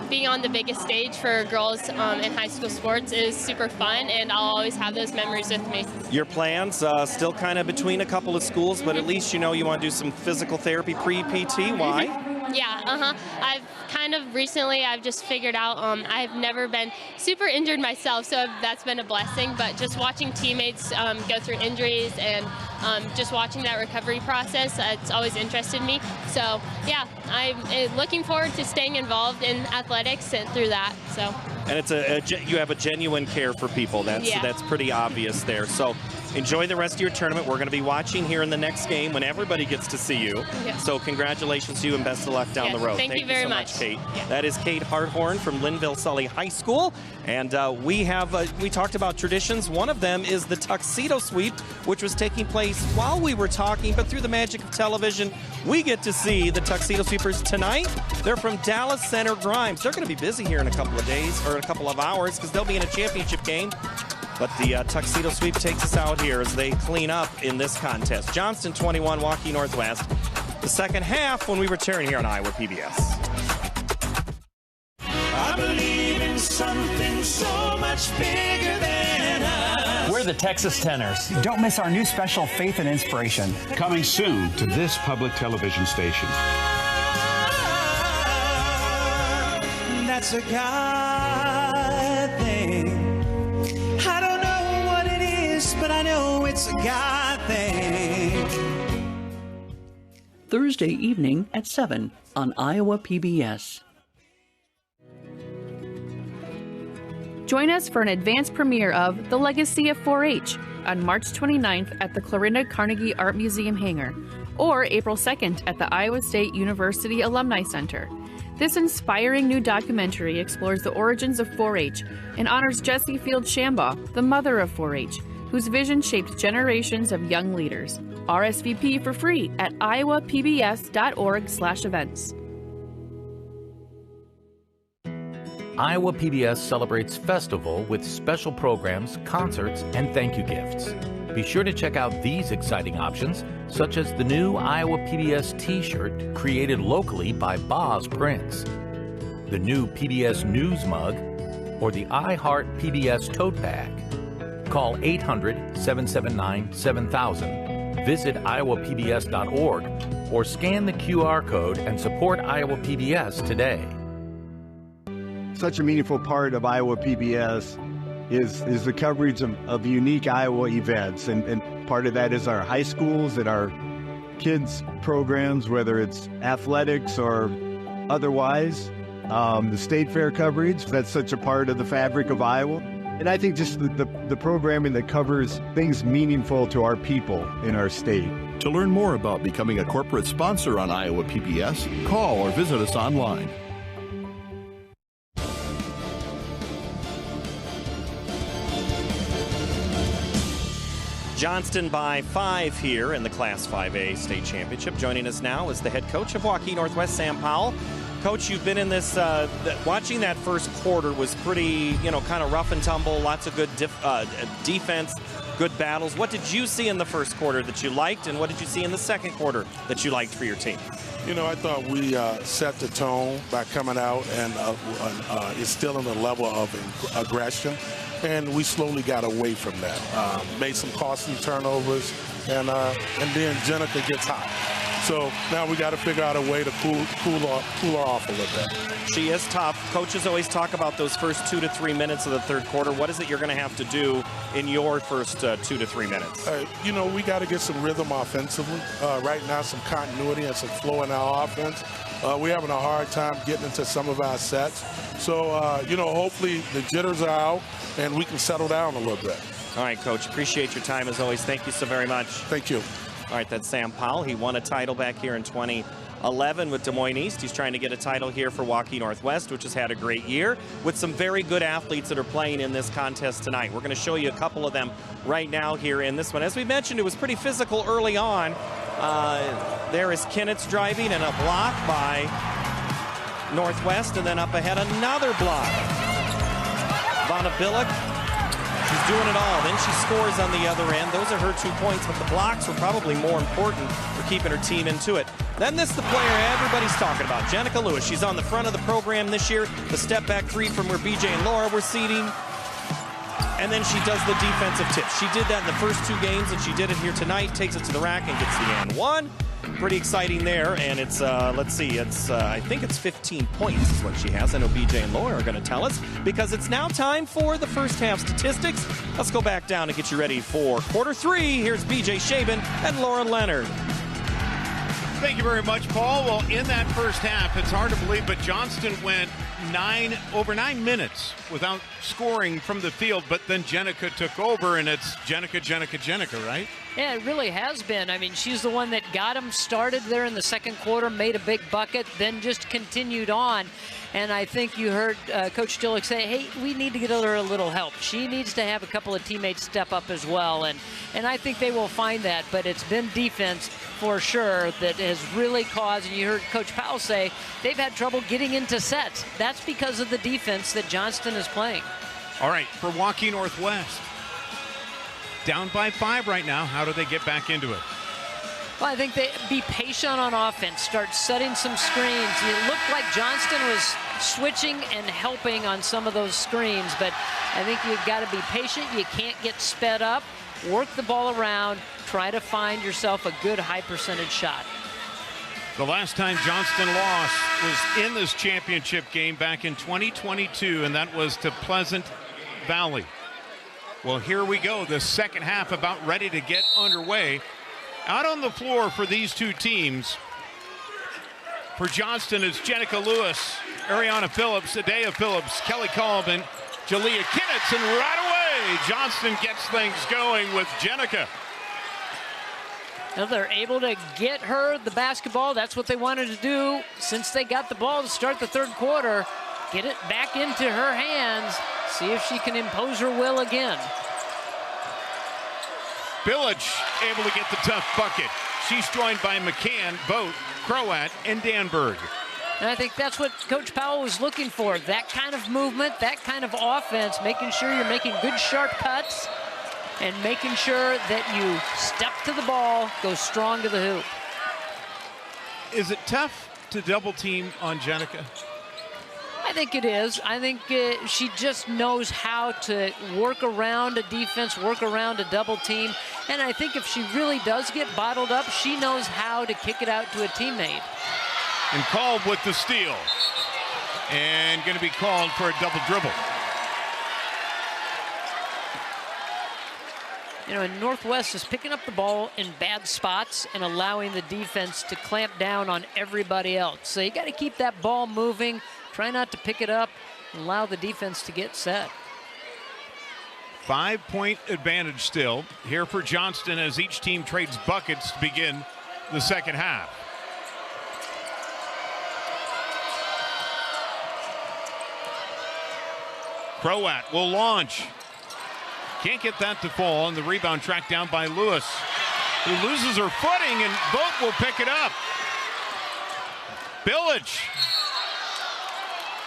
Being on the biggest stage for girls in high school sports is super fun, and I'll always have those memories with me. Your plans still kind of between a couple of schools, but at least you know you want to do some physical therapy pre-PT. Why? Yeah, I've kind of recently, I've just figured out I've never been super injured myself, so that's been a blessing, but just watching teammates go through injuries and just watching that recovery process, it's always interested me. So yeah, I'm looking forward to staying involved in athletics and through that. So. And it's you have a genuine care for people. That's pretty obvious there. So enjoy the rest of your tournament. We're going to be watching here in the next game when everybody gets to see you. Yeah. So congratulations to you and best of luck down the road. Thank you very so much, Kate. Yeah. That is Kate Harthorn from Linville Sully High School. And we talked about traditions. One of them is the Tuxedo Sweep, which was taking place while we were talking, but through the magic of television, we get to see the Tuxedo Sweepers tonight. They're from Dallas Center Grimes. They're going to be busy here in a couple of days, or a couple of hours, because they'll be in a championship game. But the Tuxedo Sweep takes us out here as they clean up in this contest. Johnston 21, Waukee Northwest. The second half when we return here on Iowa PBS. I believe in something so much bigger than us. We're the Texas Tenors. Don't miss our new special Faith and Inspiration. Coming soon to this public television station. That's a God thing. I don't know what it is, but I know it's a God thing. Thursday evening at 7 on Iowa PBS. Join us for an advanced premiere of The Legacy of 4-H on March 29th at the Clarinda Carnegie Art Museum hangar, or April 2nd at the Iowa State University Alumni Center. This inspiring new documentary explores the origins of 4-H and honors Jessie Field Shambaugh, the mother of 4-H, whose vision shaped generations of young leaders. RSVP for free at iowapbs.org/events. Iowa PBS celebrates festival with special programs, concerts, and thank you gifts. Be sure to check out these exciting options, such as the new Iowa PBS t-shirt created locally by Boz Prince, the new PBS News mug, or the iHeart PBS tote bag. Call 800-779-7000, visit iowapbs.org, or scan the QR code and support Iowa PBS today. Such a meaningful part of Iowa PBS is the coverage of unique Iowa events. And part of that is our high schools and our kids' programs, whether it's athletics or otherwise. The state fair coverage, that's such a part of the fabric of Iowa. And I think just the programming that covers things meaningful to our people in our state. To learn more about becoming a corporate sponsor on Iowa PBS, call or visit us online. Johnston by 5 here in the Class 5A state championship. Joining us now is the head coach of Waukee Northwest, Sam Powell. Coach, you've been in this, watching that first quarter was pretty, kind of rough and tumble, lots of good defense, good battles. What did you see in the first quarter that you liked, and what did you see in the second quarter that you liked for your team? I thought we set the tone by coming out and instilling a level of aggression, and we slowly got away from that. Made some costly turnovers, and then Jenica gets hot. So now we got to figure out a way to cool her off a little bit. She is tough. Coaches always talk about those first 2 to 3 minutes of the third quarter. What is it you're going to have to do in your first 2 to 3 minutes? We got to get some rhythm offensively. Right now, some continuity and some flow in our offense. We're having a hard time getting into some of our sets. So, hopefully the jitters are out and we can settle down a little bit. All right, Coach. Appreciate your time as always. Thank you so very much. Thank you. All right, that's Sam Powell. He won a title back here in 2011 with Des Moines East. He's trying to get a title here for Waukee Northwest, which has had a great year, with some very good athletes that are playing in this contest tonight. We're going to show you a couple of them right now here in this one. As we mentioned, it was pretty physical early on. There is Kinnitz driving and a block by Northwest, and then up ahead another block. Vonabilek, she's doing it all. Then she scores on the other end. Those are her 2 points, but the blocks were probably more important for keeping her team into it. Then this is the player everybody's talking about, Jenica Lewis. She's on the front of the program this year. The step back three from where BJ and Laura were seating. And then she does the defensive tip. She did that in the first 2 games, and she did it here tonight. Takes it to the rack and gets the and one. Pretty exciting there, and it's, let's see, it's, I think it's 15 points is what she has. I know BJ and Laura are going to tell us, because it's now time for the first half statistics. Let's go back down and get you ready for quarter 3. Here's BJ Shaban and Laura Leonard. Thank you very much, Paul. Well, in that first half, it's hard to believe, but Johnston went over 9 minutes without scoring from the field, but then Jenica took over, and it's Jenica, right? Yeah, it really has been. I mean, she's the one that got him started there in the second quarter, made a big bucket, then just continued on. And I think you heard Coach Dillick say, hey, we need to get her a little help. She needs to have a couple of teammates step up as well. And I think they will find that. But it's been defense for sure that has really caused, and you heard Coach Powell say, they've had trouble getting into sets. That's because of the defense that Johnston is playing. All right, for Waukee Northwest. Down by 5 right now. How do they get back into it? Well, I think they be patient on offense, start setting some screens. It looked like Johnston was switching and helping on some of those screens, but I think you've got to be patient. You can't get sped up. Work the ball around. Try to find yourself a good high percentage shot. The last time Johnston lost was in this championship game back in 2022, and that was to Pleasant Valley. Well, here we go. The second half about ready to get underway. Out on the floor for these two teams. For Johnston is Jenica Lewis, Ariana Phillips, Adea Phillips, Kelly Colvin, Jalea Kinnitz, and right away, Johnston gets things going with Jenica. Now they're able to get her the basketball. That's what they wanted to do since they got the ball to start the third quarter. Get it back into her hands. See if she can impose her will again. Village able to get the tough bucket. She's joined by McCann, Vogt, Croat, and Danberg. And I think that's what Coach Powell was looking for. That kind of movement, that kind of offense, making sure you're making good sharp cuts and making sure that you step to the ball, go strong to the hoop. Is it tough to double team on Jenica? I think it is. I think she just knows how to work around a defense, work around a double team. And I think if she really does get bottled up, she knows how to kick it out to a teammate. And called with the steal. And going to be called for a double dribble. You know, and Northwest is picking up the ball in bad spots and allowing the defense to clamp down on everybody else. So you got to keep that ball moving. Try not to pick it up and allow the defense to get set. 5-point advantage still here for Johnston as each team trades buckets to begin the second half. Croat will launch. Can't get that to fall, and the rebound tracked down by Lewis, who loses her footing, and Vogt will pick it up. Village.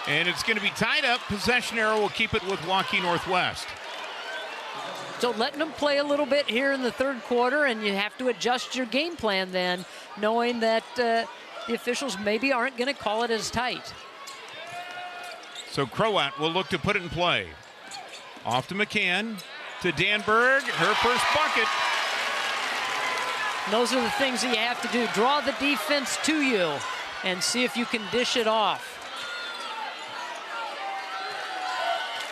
And it's going to be tied up. Possession arrow will keep it with Waukee Northwest. So letting them play a little bit here in the third quarter, and you have to adjust your game plan then, knowing that the officials maybe aren't going to call it as tight. So Croat will look to put it in play. Off to McCann, to Danberg, her first bucket. And those are the things that you have to do. Draw the defense to you and see if you can dish it off.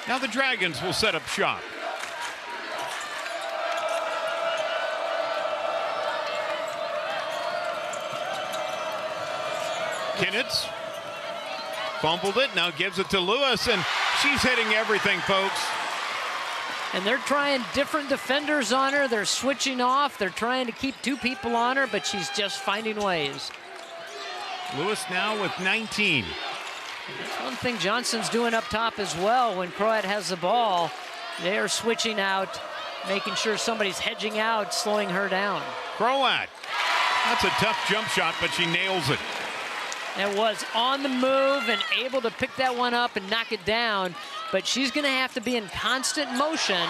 Now the Dragons will set up shop. Kinnitz fumbled it, now gives it to Lewis, and she's hitting everything, folks. And they're trying different defenders on her. They're switching off. They're trying to keep two people on her, but she's just finding ways. Lewis now with 19. That's one thing Johnston's doing up top as well. When Croat has the ball, they are switching out, making sure somebody's hedging out, slowing her down. Croat. That's a tough jump shot, but she nails it. It was on the move and able to pick that one up and knock it down, but she's going to have to be in constant motion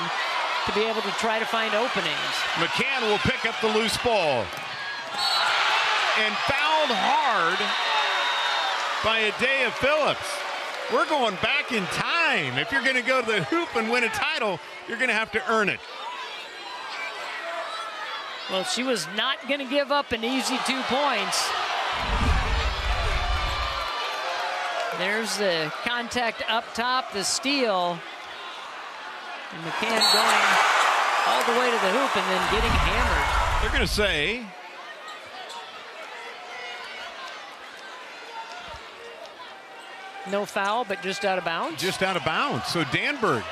to be able to try to find openings. McCann will pick up the loose ball. And fouled hard by Adea Phillips. We're going back in time. If you're going to go to the hoop and win a title, you're going to have to earn it. Well, she was not going to give up an easy 2 points. There's the contact up top, the steal. And McCann going all the way to the hoop and then getting hammered. They're going to say No foul, but just out of bounds? Just out of bounds. So Danberg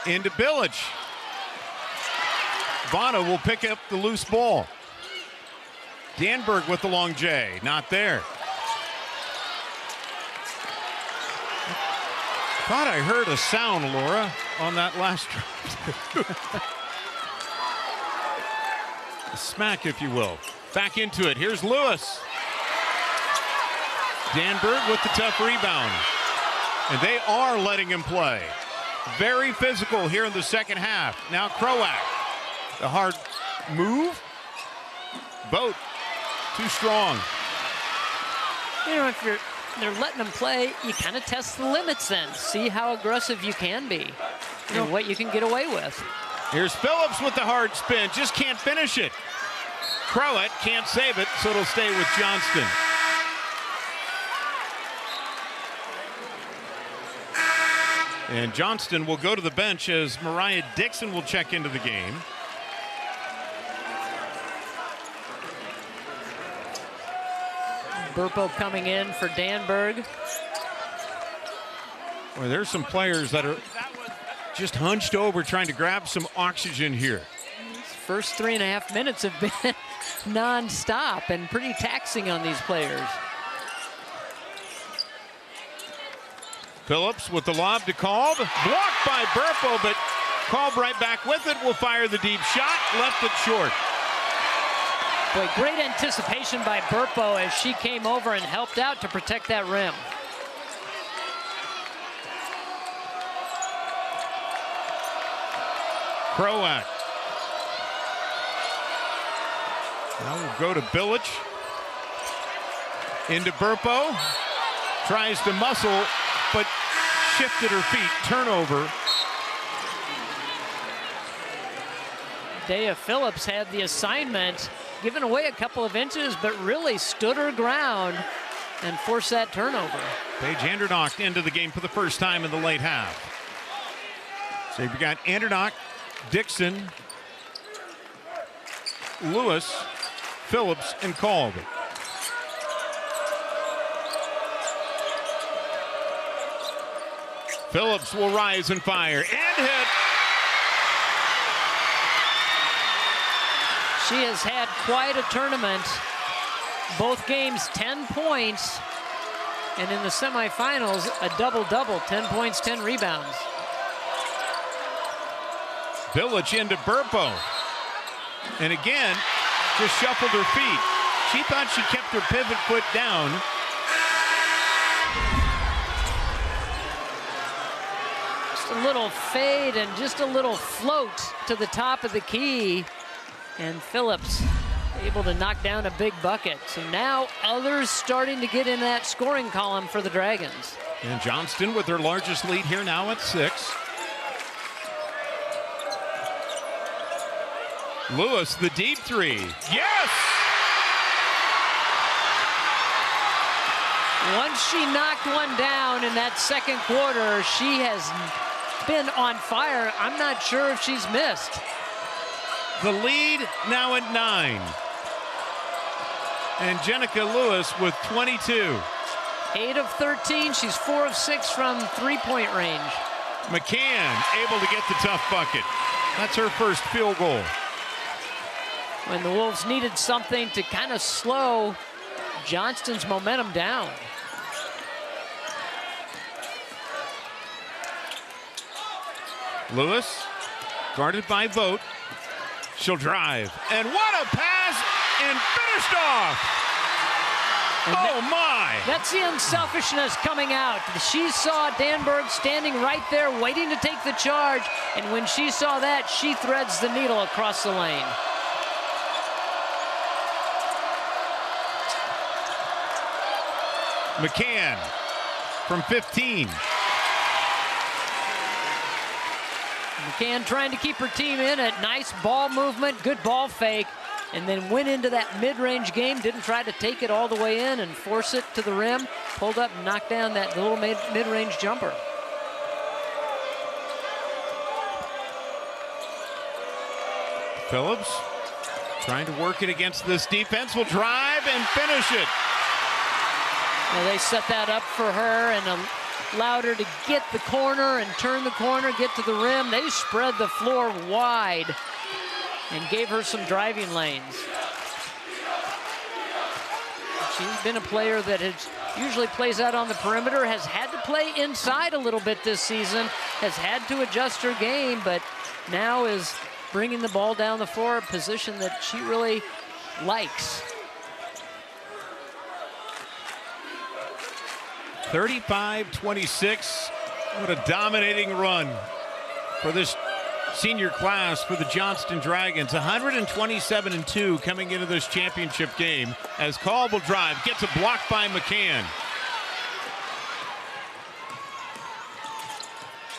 into Billich. Vana will pick up the loose ball. Danberg with the long J. Not there. Thought I heard a sound, Laura, on that last drive. A smack, if you will. Back into it. Here's Lewis. Danberg with the tough rebound. And they are letting him play. Very physical here in the second half. Now Croak. The hard move. Boat. Too strong. You know, if they're letting them play, you kind of test the limits then. See how aggressive you can be and what you can get away with. Here's Phillips with the hard spin. Just can't finish it. Croat can't save it, so it'll stay with Johnston. And Johnston will go to the bench as Mariah Dixon will check into the game. Burpo coming in for Danberg. Well, there's some players that are just hunched over trying to grab some oxygen here. First 3.5 minutes have been non-stop and pretty taxing on these players. Phillips with the lob to Kolb. Blocked by Burpo, but Kolb right back with it. Will fire the deep shot. Left it short. Boy, great anticipation by Burpo as she came over and helped out to protect that rim. Croak. Now we'll go to Billich. Into Burpo. Tries to muscle, but shifted her feet. Turnover. Dea Phillips had the assignment, giving away a couple of inches, but really stood her ground and forced that turnover. Paige Andernock into the game for the first time in the late half. So you've got Andernock, Dixon, Lewis, Phillips, and Kolb. Phillips will rise and fire and hit. She has had quite a tournament. Both games 10 points. And in the semifinals, a double-double, 10 points, 10 rebounds. Billich into Burpo. And again, just shuffled her feet. She thought she kept her pivot foot down. Just a little fade and just a little float to the top of the key. And Phillips able to knock down a big bucket. So now others starting to get in that scoring column for the Dragons. And Johnston with their largest lead here now at 6. Lewis, the deep three. Yes! Once she knocked one down in that second quarter, she has been on fire. I'm not sure if she's missed. The lead now at 9. And Jenica Lewis with 22. 8 of 13. She's 4 of 6 from three-point range. McCann able to get the tough bucket. That's her first field goal. When the Wolves needed something to kind of slow Johnston's momentum down. Lewis, guarded by Vogt. She'll drive. And what a pass! And finished off! Oh my! That's the unselfishness coming out. She saw Danberg standing right there waiting to take the charge. And when she saw that, she threads the needle across the lane. McCann from 15. McCann trying to keep her team in it. Nice ball movement, good ball fake, and then went into that mid-range game. Didn't try to take it all the way in and force it to the rim. Pulled up and knocked down that little mid-range jumper. Phillips trying to work it against this defense. Will drive and finish it. Now they set that up for her and allowed her to get the corner and turn the corner, get to the rim. They spread the floor wide and gave her some driving lanes. She's been a player that usually plays out on the perimeter, has had to play inside a little bit this season, has had to adjust her game, but now is bringing the ball down the floor, a position that she really likes. 35-26. What a dominating run for this senior class for the Johnston Dragons. 127-2 coming into this championship game as Call will drive, gets a block by McCann.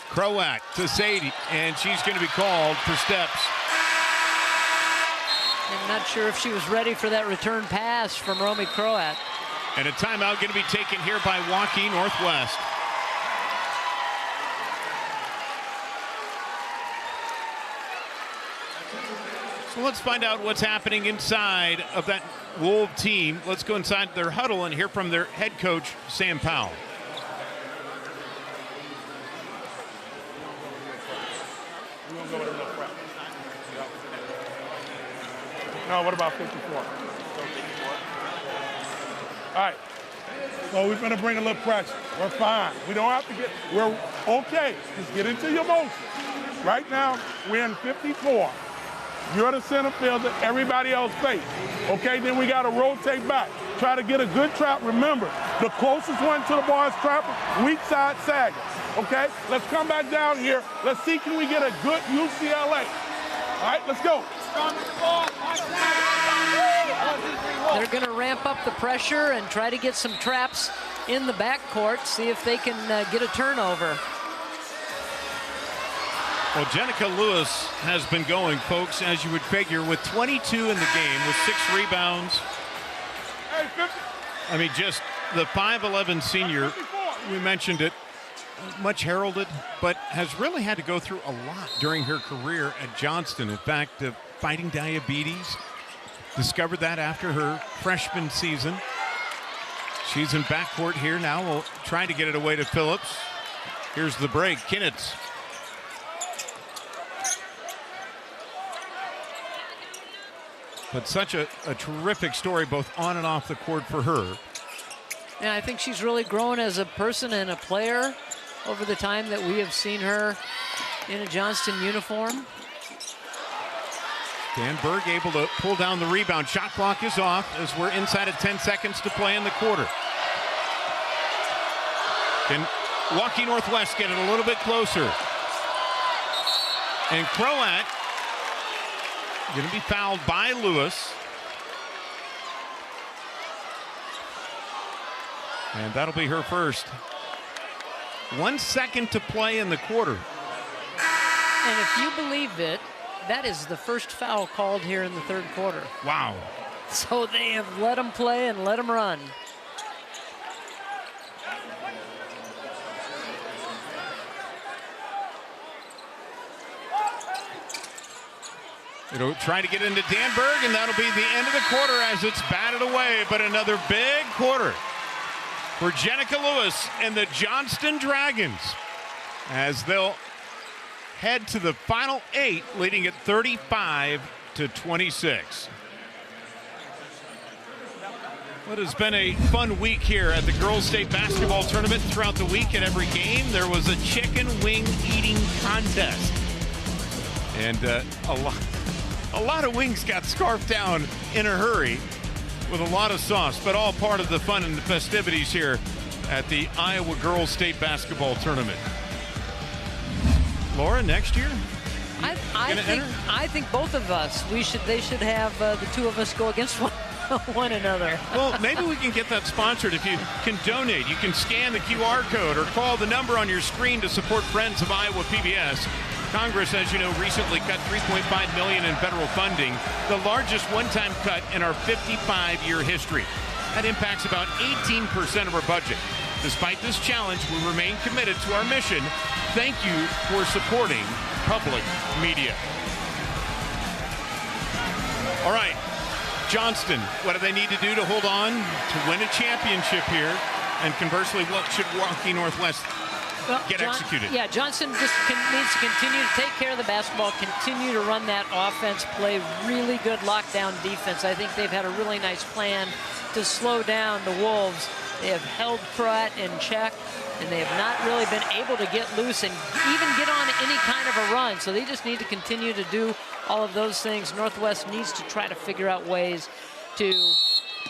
Croat to Sadie, and she's going to be called for steps. I'm not sure if she was ready for that return pass from Romy Croat. And a timeout going to be taken here by Waukee Northwest. So let's find out what's happening inside of that Wolf team. Let's go inside their huddle and hear from their head coach, Sam Powell. No, what about 54? All right. So we're going to bring a little pressure. We're fine. We don't have to get, we're okay. Just get into your motion. Right now, we're in 54. You're the center fielder, everybody else face. Okay, then we got to rotate back. Try to get a good trap. Remember, the closest one to the ball is trapper, weak side sagger. Okay, let's come back down here. Let's see, can we get a good UCLA? All right, let's go. They're going to ramp up the pressure and try to get some traps in the backcourt, see if they can get a turnover. Well, Jenica Lewis has been going, folks, as you would figure, with 22 in the game, with 6 rebounds. I mean, just the 5'11" senior, we mentioned it, much heralded, but has really had to go through a lot during her career at Johnston. In fact, fighting diabetes, discovered that after her freshman season. She's in backcourt here now. We'll try to get it away to Phillips. Here's the break. Kinnitz. But such a terrific story both on and off the court for her. And I think she's really grown as a person and a player over the time that we have seen her in a Johnston uniform. Dan Berg able to pull down the rebound. Shot clock is off as we're inside of 10 seconds to play in the quarter. Can Waukee Northwest get it a little bit closer? And Croat going to be fouled by Lewis. And that'll be her first. 1 second to play in the quarter. And if you believe it, that is the first foul called here in the third quarter. Wow. So they have let them play and let them run. It'll try to get into Danberg, and that'll be the end of the quarter as it's batted away. But another big quarter for Jenica Lewis and the Johnston Dragons as they'll head to the final 8, leading at 35-26. What has been a fun week here at the Girls State Basketball Tournament. Throughout the week at every game, there was a chicken wing eating contest. And a lot of wings got scarfed down in a hurry with a lot of sauce, but all part of the fun and the festivities here at the Iowa Girls State Basketball Tournament. Laura, next year? I think both of us, they should have the two of us go against one another. Well, maybe we can get that sponsored. If you can donate, you can scan the QR code or call the number on your screen to support Friends of Iowa PBS. Congress, as you know, recently cut $3.5 million in federal funding, the largest one-time cut in our 55-year history. That impacts about 18% of our budget. Despite this challenge, we remain committed to our mission. Thank you for supporting public media. All right, Johnston, what do they need to do to hold on to win a championship here? And conversely, what should Waukee Northwest get executed? Yeah, Johnston just needs to continue to take care of the basketball, continue to run that offense, play really good lockdown defense. I think they've had a really nice plan to slow down the Wolves. They have held Croat in check, and they have not really been able to get loose and even get on any kind of a run. So they just need to continue to do all of those things. Northwest needs to try to figure out ways to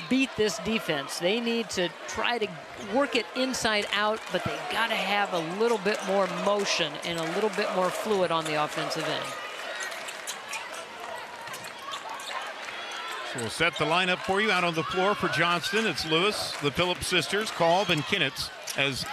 beat this defense. They need to try to work it inside out, but they got to have a little bit more motion and a little bit more fluid on the offensive end. So we'll set the lineup for you out on the floor for Johnston. It's Lewis, the Phillips sisters, Kolb, and Kinnitz, as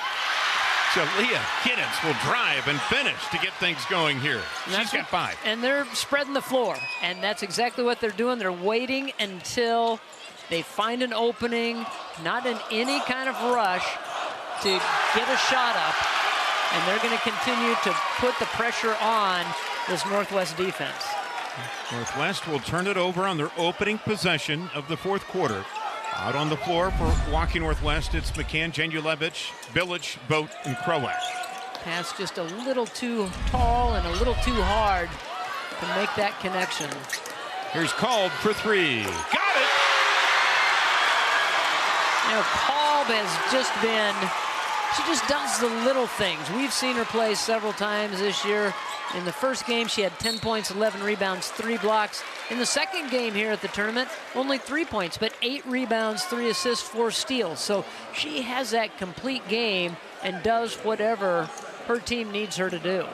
Jalea Kinnitz will drive and finish to get things going here. She's got 5. And they're spreading the floor, and that's exactly what they're doing. They're waiting until they find an opening, not in any kind of rush, to get a shot up, and they're going to continue to put the pressure on this Northwest defense. Northwest will turn it over on their opening possession of the 4th quarter. Out on the floor for Waukee Northwest, it's McCann, Janulevich, Bilic, Boat, and Croat. Pass just a little too tall and a little too hard to make that connection. Here's Kolb for 3. Got it! You know, Kolb has just been, she just does the little things. We've seen her play several times this year. In the first game, she had 10 points, 11 rebounds, 3 blocks. In the second game here at the tournament, only 3 points, but 8 rebounds, 3 assists, 4 steals. So she has that complete game and does whatever her team needs her to do.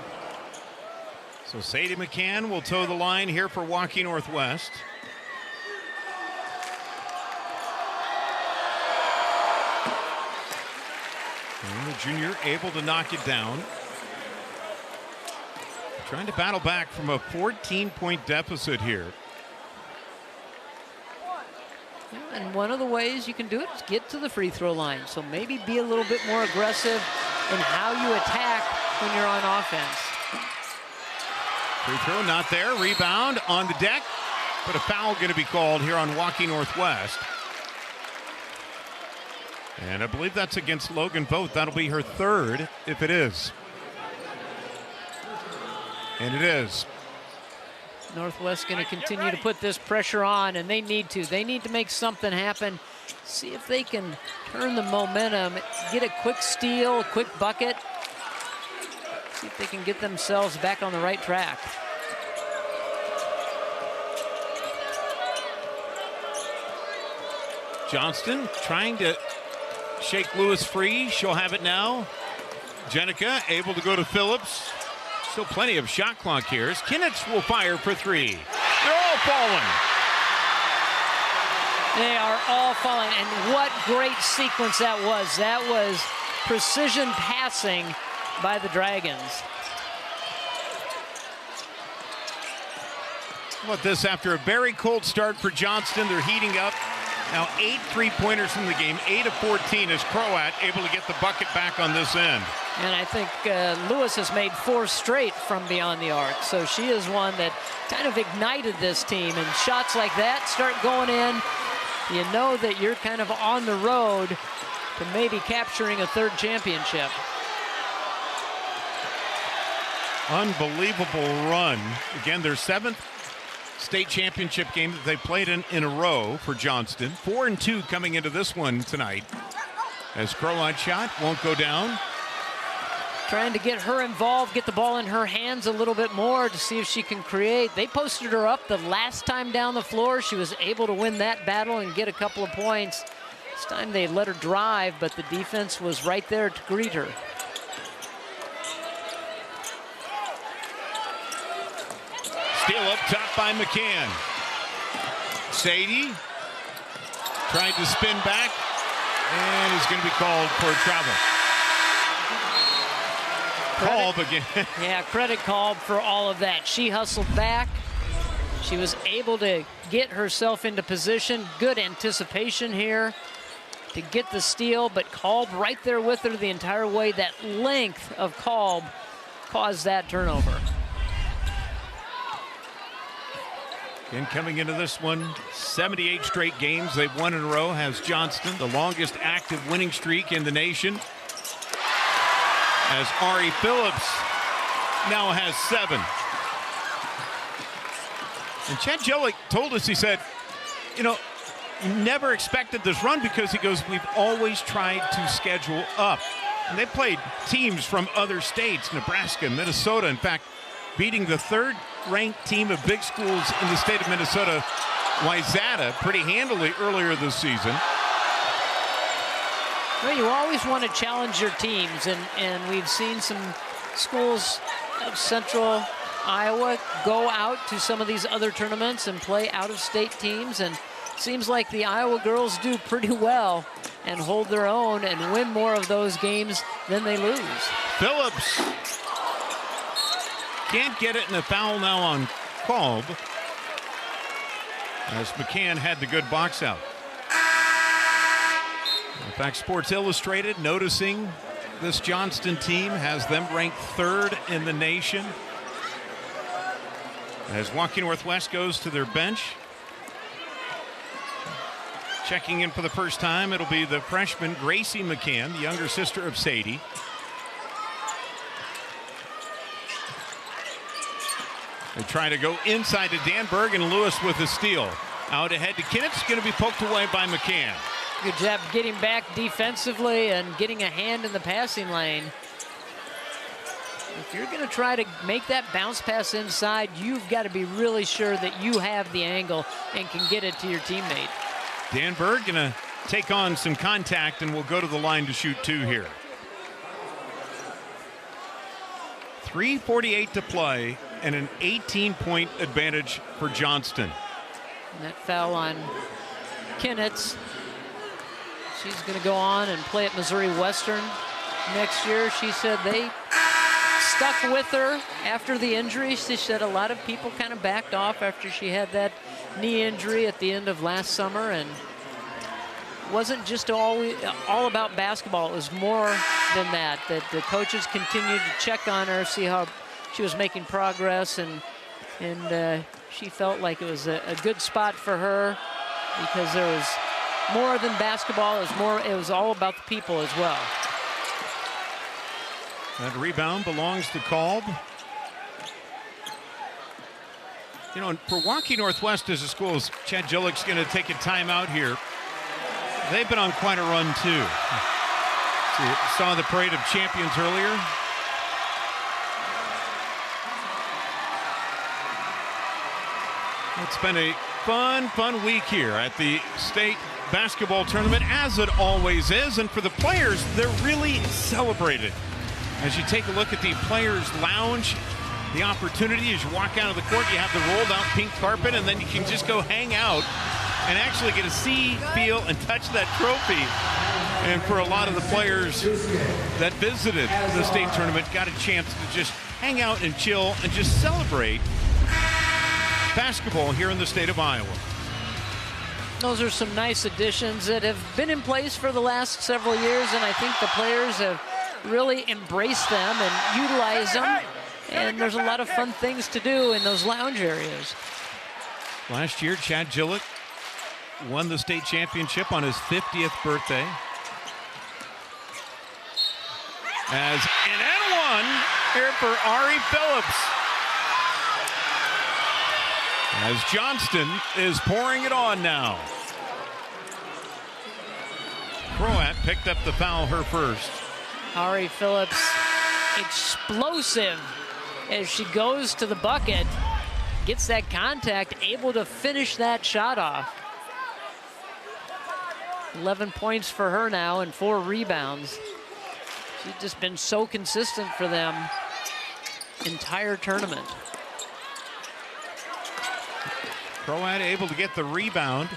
So Sadie McCann will toe the line here for Waukee Northwest. And the junior able to knock it down. Trying to battle back from a 14-point deficit here. And one of the ways you can do it is get to the free throw line. So maybe be a little bit more aggressive in how you attack when you're on offense. Free throw not there. Rebound on the deck. But a foul going to be called here on Waukee Northwest. And I believe that's against Logan Vogt. That'll be her 3rd if it is. And it is. Northwest going to continue to put this pressure on, and they need to. They need to make something happen. See if they can turn the momentum, get a quick steal, a quick bucket. See if they can get themselves back on the right track. Johnston trying to shake Lewis free. She'll have it now. Jenica able to go to Phillips. Still plenty of shot clock here. Kinnitz will fire for 3. They're all falling. They are all falling, and what great sequence that was. That was precision passing by the Dragons. How about this? After a very cold start for Johnston, they're heating up. Now 8 3-pointers in the game, 8 of 14 as Croat able to get the bucket back on this end. And I think Lewis has made 4 straight from beyond the arc. So she is one that kind of ignited this team. And shots like that start going in, you know that you're kind of on the road to maybe capturing a 3rd championship. Unbelievable run. Again, their 7th state championship game that they played in a row for Johnston. 4-2 coming into this one tonight. As Croat shot won't go down. Trying to get her involved, get the ball in her hands a little bit more to see if she can create. They posted her up the last time down the floor. She was able to win that battle and get a couple of points. This time they let her drive, but the defense was right there to greet her. Steal up top by McCann. Sadie tried to spin back and is going to be called for travel. Kolb again. Yeah, credit Kolb for all of that. She hustled back. She was able to get herself into position. Good anticipation here to get the steal, but Kolb right there with her the entire way. That length of Kolb caused that turnover. And coming into this one, 78 straight games they've won in a row has Johnston, the longest active winning streak in the nation, as Ari Phillips now has 7. And Chad Jellick told us, he said, you know, he never expected this run because he goes, we've always tried to schedule up. And they played teams from other states, Nebraska, Minnesota. In fact, beating the 3rd-ranked team of big schools in the state of Minnesota, Wayzata, pretty handily earlier this season. Well, you always want to challenge your teams, and we've seen some schools of central Iowa go out to some of these other tournaments and play out-of-state teams, and seems like the Iowa girls do pretty well and hold their own and win more of those games than they lose. Phillips can't get it, and a foul now on Kolb, as McCann had the good box out. In fact, Sports Illustrated noticing this Johnston team has them ranked 3rd in the nation. As Waukee Northwest goes to their bench. Checking in for the first time, it'll be the freshman Gracie McCann, the younger sister of Sadie. They try to go inside to Danberg, and Lewis with a steal. Out ahead to Kinnitz, going to be poked away by McCann. Good job getting back defensively and getting a hand in the passing lane. If you're going to try to make that bounce pass inside, you've got to be really sure that you have the angle and can get it to your teammate. Danberg going to take on some contact and will go to the line to shoot 2 here. 3:48 to play and an 18-point advantage for Johnston. And that foul on Kinnitz. She's going to go on and play at Missouri Western next year. She said they stuck with her after the injury. She said a lot of people kind of backed off after she had that knee injury at the end of last summer, and it wasn't just all about basketball. It was more than that, that the coaches continued to check on her, see how she was making progress, and she felt like it was a good spot for her because there was more than basketball. It was all about the people as well. That rebound belongs to Kolb. You know, for Waukee Northwest as a school, Chad Jellick's going to take a timeout here. They've been on quite a run, too. Saw the Parade of Champions earlier. It's been a fun week here at the state basketball tournament, as it always is. And for the players, they're really celebrated. As you take a look at the players' lounge, the opportunity as you walk out of the court, you have the rolled out pink carpet, and then you can just go hang out and actually get to see, feel, and touch that trophy. And for a lot of the players that visited the state tournament, got a chance to just hang out and chill and just celebrate basketball here in the state of Iowa. Those are some nice additions that have been in place for the last several years, and I think the players have really embraced them and utilized them. And there's a lot of fun things to do in those lounge areas. Last year, Chad Jellick won the state championship on his 50th birthday. As an N1 here for Ari Phillips. As Johnston is pouring it on now. Croat picked up the foul, her first. Ari Phillips, explosive as she goes to the bucket, gets that contact, able to finish that shot off. 11 points for her now and 4 rebounds. She's just been so consistent for them entire tournament. Croat able to get the rebound.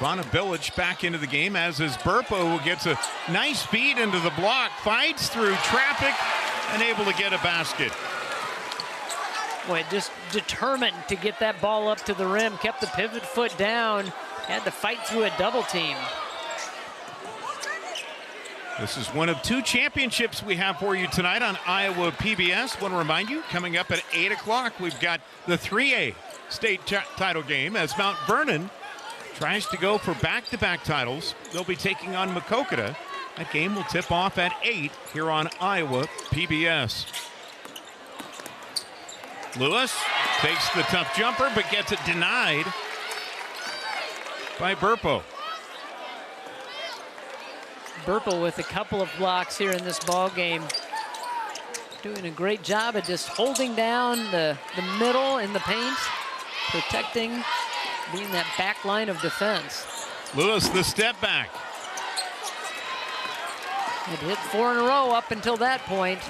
Vana Bilic back into the game, as is Burpo, who gets a nice feed into the block, fights through traffic, and able to get a basket. Boy, just determined to get that ball up to the rim, kept the pivot foot down, had to fight through a double team. This is one of 2 championships we have for you tonight on Iowa PBS. Want to remind you, coming up at 8 o'clock, we've got the 3A state title game as Mount Vernon tries to go for back-to-back titles. They'll be taking on Maquoketa. That game will tip off at 8 here on Iowa PBS. Lewis takes the tough jumper, but gets it denied by Burpo. Burpo with a couple of blocks here in this ball game. Doing a great job of just holding down the middle in the paint, protecting, being that back line of defense. Lewis, the step back. It hit 4 in a row up until that point.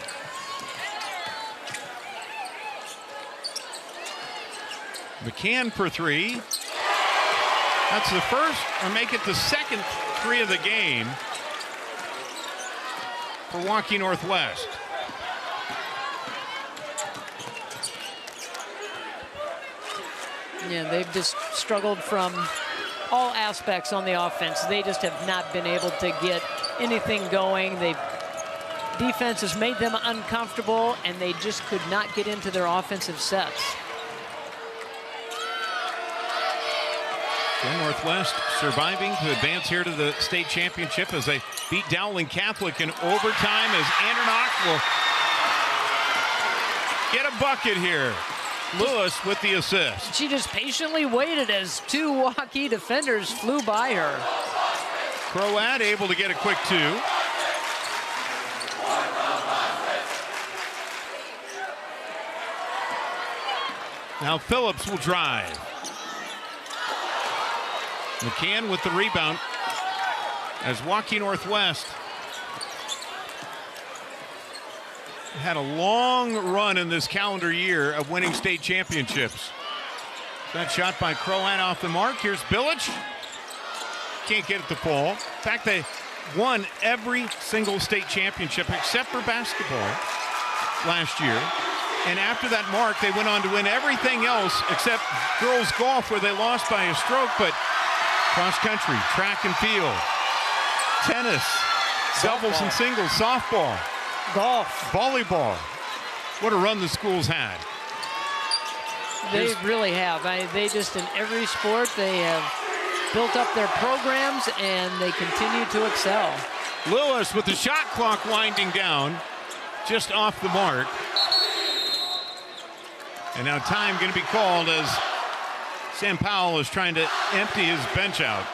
McCann for 3. That's the first, or make it the second 3 of the game for Waukee Northwest. Yeah, they've just struggled from all aspects on the offense. They just have not been able to get anything going. Defense has made them uncomfortable, and they just could not get into their offensive sets. Northwest surviving to advance here to the state championship as they beat Dowling Catholic in overtime, as Andernock will get a bucket here. Lewis with the assist. She just patiently waited as 2 Waukee defenders flew by her. Croat able to get a quick 2. Now Phillips will drive. McCann with the rebound as Waukee Northwest had a long run in this calendar year of winning state championships. That shot by Croat off the mark. Here's Billich. Can't get it to fall. In fact, they won every single state championship except for basketball last year. And after that mark, they went on to win everything else except girls golf, where they lost by a stroke. But cross country, track and field, tennis, doubles and singles, softball, golf, volleyball. What a run the schools had. They really have. They just, in every sport, they have built up their programs, and they continue to excel. Lewis with the shot clock winding down, just off the mark. And now time going to be called as Sam Powell is trying to empty his bench out.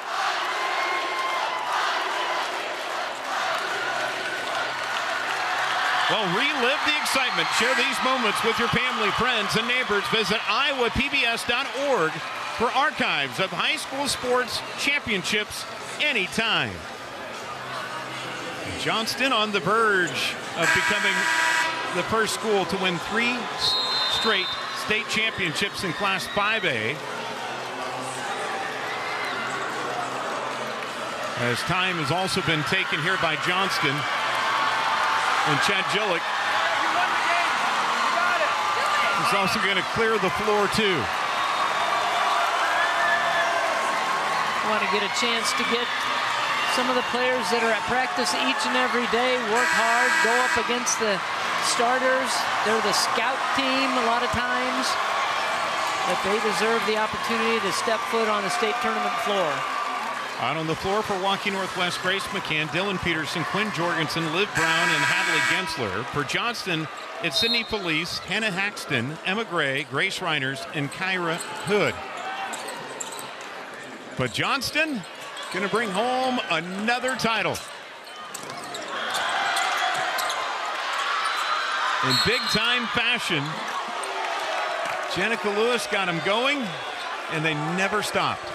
Well, relive the excitement. Share these moments with your family, friends, and neighbors. Visit iowapbs.org for archives of high school sports championships anytime. Johnston on the verge of becoming the first school to win 3 straight state championships in Class 5A. As time has also been taken here by Johnston and Chad Gillick. He's also going to clear the floor too. Want to get a chance to get some of the players that are at practice each and every day, work hard, go up against the starters. They're the scout team a lot of times, but they deserve the opportunity to step foot on the state tournament floor. Out on the floor for Waukee Northwest, Grace McCann, Dylan Peterson, Quinn Jorgensen, Liv Brown, and Hadley Gensler. For Johnston, it's Sydney Felice, Hannah Haxton, Emma Gray, Grace Reiners, and Kyra Hood. But Johnston going to bring home another title. In big-time fashion, Jenica Lewis got him going, and they never stopped.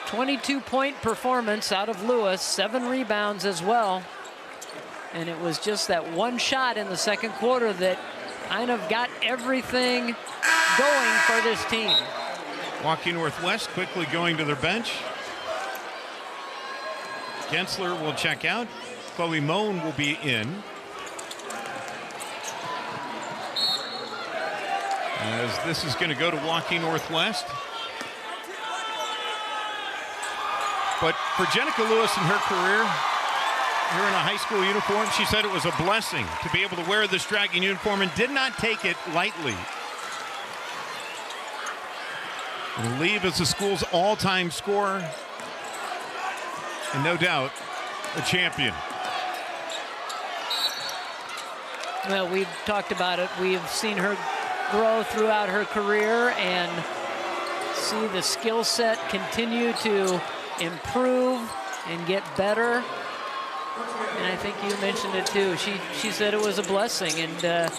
22-point performance out of Lewis, 7 rebounds as well. And it was just that one shot in the second quarter that kind of got everything going for this team. Waukee Northwest quickly going to their bench. Gensler will check out. Chloe Moan will be in. As this is going to go to Waukee Northwest. But for Jenica Lewis in her career, here in a high school uniform. She said it was a blessing to be able to wear this Dragon uniform and did not take it lightly. I believe it's the school's all-time scorer, and no doubt a champion. Well, we've talked about it. We've seen her grow throughout her career and see the skill set continue to improve and get better. And I think you mentioned it too. She said it was a blessing, and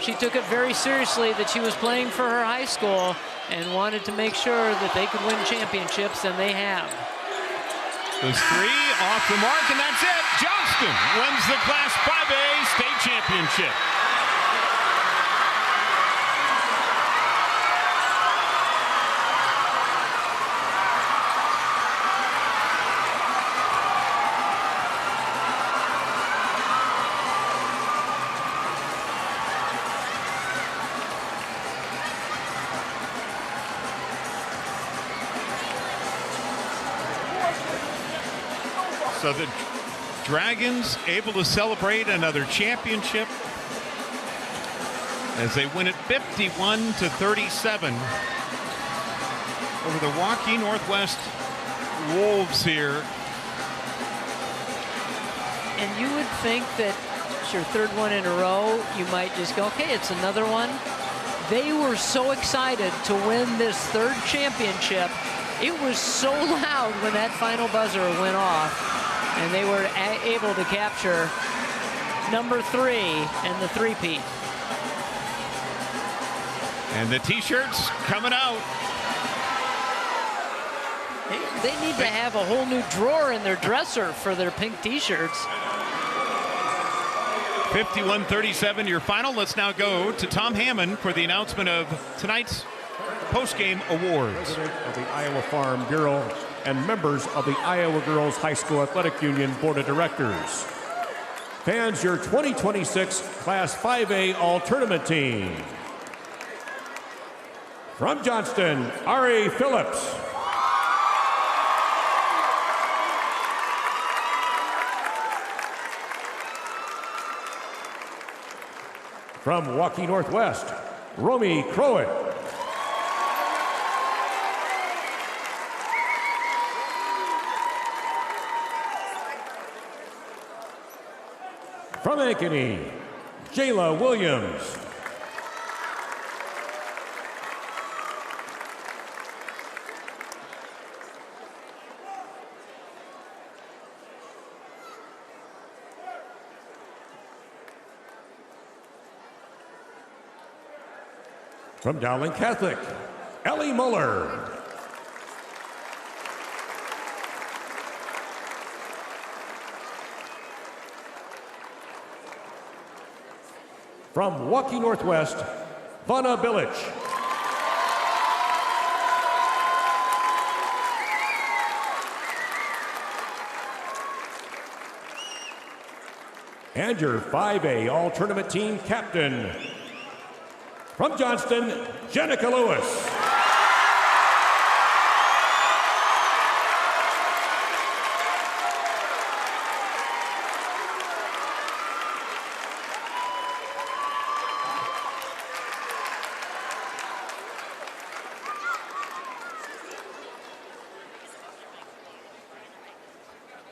she took it very seriously that she was playing for her high school and wanted to make sure that they could win championships, and they have. Those three off the mark, and that's it. Johnston wins the Class 5A state championship. So the Dragons able to celebrate another championship as they win it 51-37 over the Waukee Northwest Wolves here. And you would think that it's your third one in a row, you might just go, okay, it's another one. They were so excited to win this third championship. It was so loud when that final buzzer went off. And they were able to capture number 3 and the three-peat. And the T-shirts coming out. They need to have a whole new drawer in their dresser for their pink T-shirts. 51-37, your final. Let's now go to Tom Hammond for the announcement of tonight's post-game awards. President of the Iowa Farm Bureau and members of the Iowa Girls High School Athletic Union Board of Directors. Fans, your 2026 Class 5A All-Tournament team. From Johnston, Ari Phillips. From Waukee Northwest, Romy Crowett. From Ankeny, Jayla Williams. From Dowling Catholic, Ellie Muller. From Waukee Northwest, Vanna Bilic. And your 5A All-Tournament team captain, from Johnston, Jenica Lewis.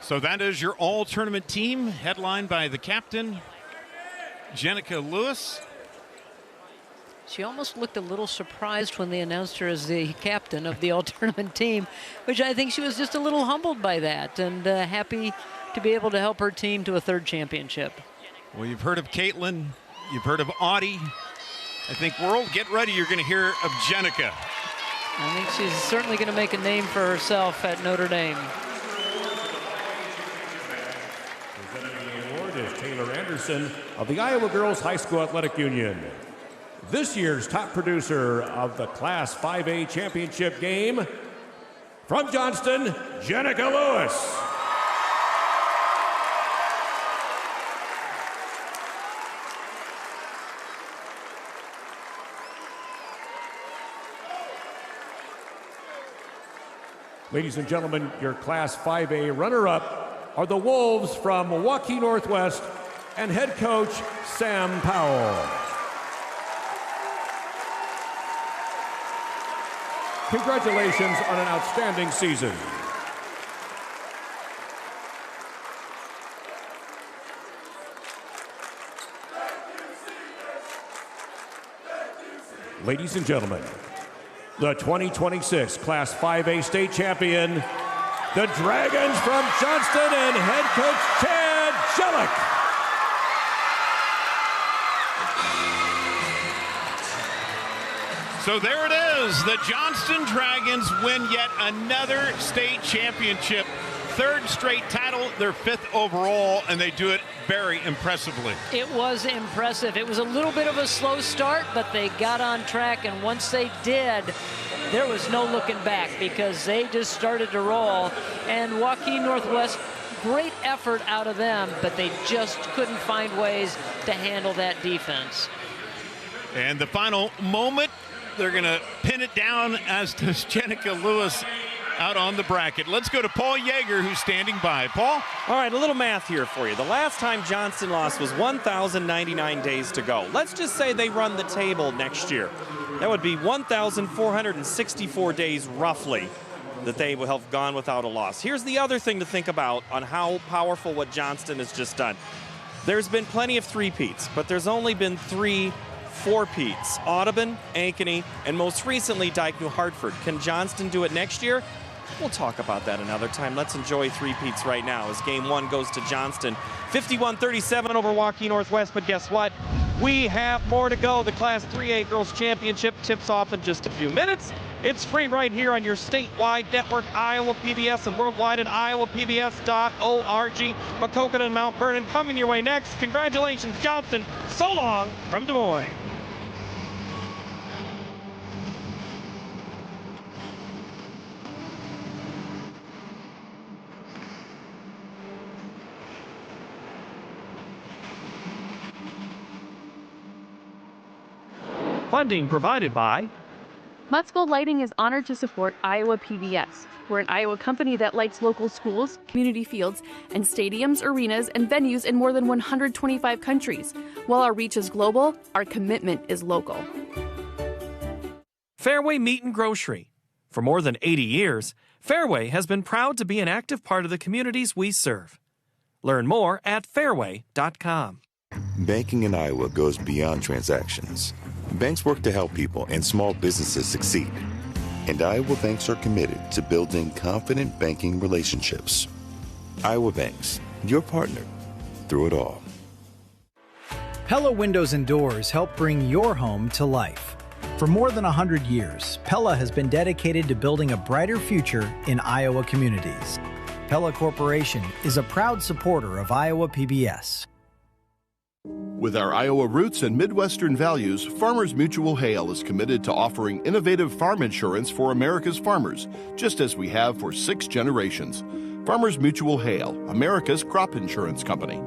So that is your all-tournament team, headlined by the captain, Jenica Lewis. She almost looked a little surprised when they announced her as the captain of the all-tournament team, which I think she was just a little humbled by that and happy to be able to help her team to a third championship. Well, you've heard of Caitlin, you've heard of Audie. I think, world, get ready, you're going to hear of Jenica. I think she's certainly going to make a name for herself at Notre Dame. Taylor Anderson of the Iowa Girls High School Athletic Union. This year's top producer of the Class 5A Championship game, from Johnston, Jenica Lewis. Ladies and gentlemen, your Class 5A runner-up, are the Wolves from Waukee Northwest and head coach Sam Powell. Congratulations on an outstanding season. Ladies and gentlemen, the 2026 Class 5A state champion, the Dragons from Johnston and head coach Chad Jellick. So there it is. The Johnston Dragons win yet another state championship. Third straight title, their fifth overall, and they do it very impressively. It was impressive. It was a little bit of a slow start, but they got on track, and once they did, there was no looking back because they just started to roll. And Waukee Northwest, great effort out of them, but they just couldn't find ways to handle that defense. And the final moment, they're going to pin it down, as does Jenica Lewis out on the bracket. Let's go to Paul Yeager, who's standing by. Paul? All right, a little math here for you. The last time Johnston lost was 1,099 days to go. Let's just say they run the table next year. That would be 1,464 days, roughly, that they will have gone without a loss. Here's the other thing to think about on how powerful what Johnston has just done. There's been plenty of three-peats, but there's only been 3 four-peats: Audubon, Ankeny, and most recently Dyke New Hartford. Can Johnston do it next year? We'll talk about that another time. Let's enjoy three-peats right now as game 1 goes to Johnston. 51-37 over Waukee Northwest, but guess what? We have more to go. The Class 3A Girls Championship tips off in just a few minutes. It's free right here on your statewide network, Iowa PBS, and worldwide at iowapbs.org. Maquoketa and Mount Vernon coming your way next. Congratulations, Johnston. So long from Des Moines. Funding provided by Mutzko Lighting is honored to support Iowa PBS. We're an Iowa company that lights local schools, community fields, and stadiums, arenas, and venues in more than 125 countries. While our reach is global, our commitment is local. Fairway Meat and Grocery. For more than 80 years, Fairway has been proud to be an active part of the communities we serve. Learn more at fairway.com. Banking in Iowa goes beyond transactions. Banks work to help people and small businesses succeed. And Iowa banks are committed to building confident banking relationships. Iowa Banks, your partner through it all. Pella Windows and Doors help bring your home to life. For more than 100 years, Pella has been dedicated to building a brighter future in Iowa communities. Pella Corporation is a proud supporter of Iowa PBS. With our Iowa roots and Midwestern values, Farmers Mutual Hail is committed to offering innovative farm insurance for America's farmers, just as we have for 6 generations. Farmers Mutual Hail, America's crop insurance company.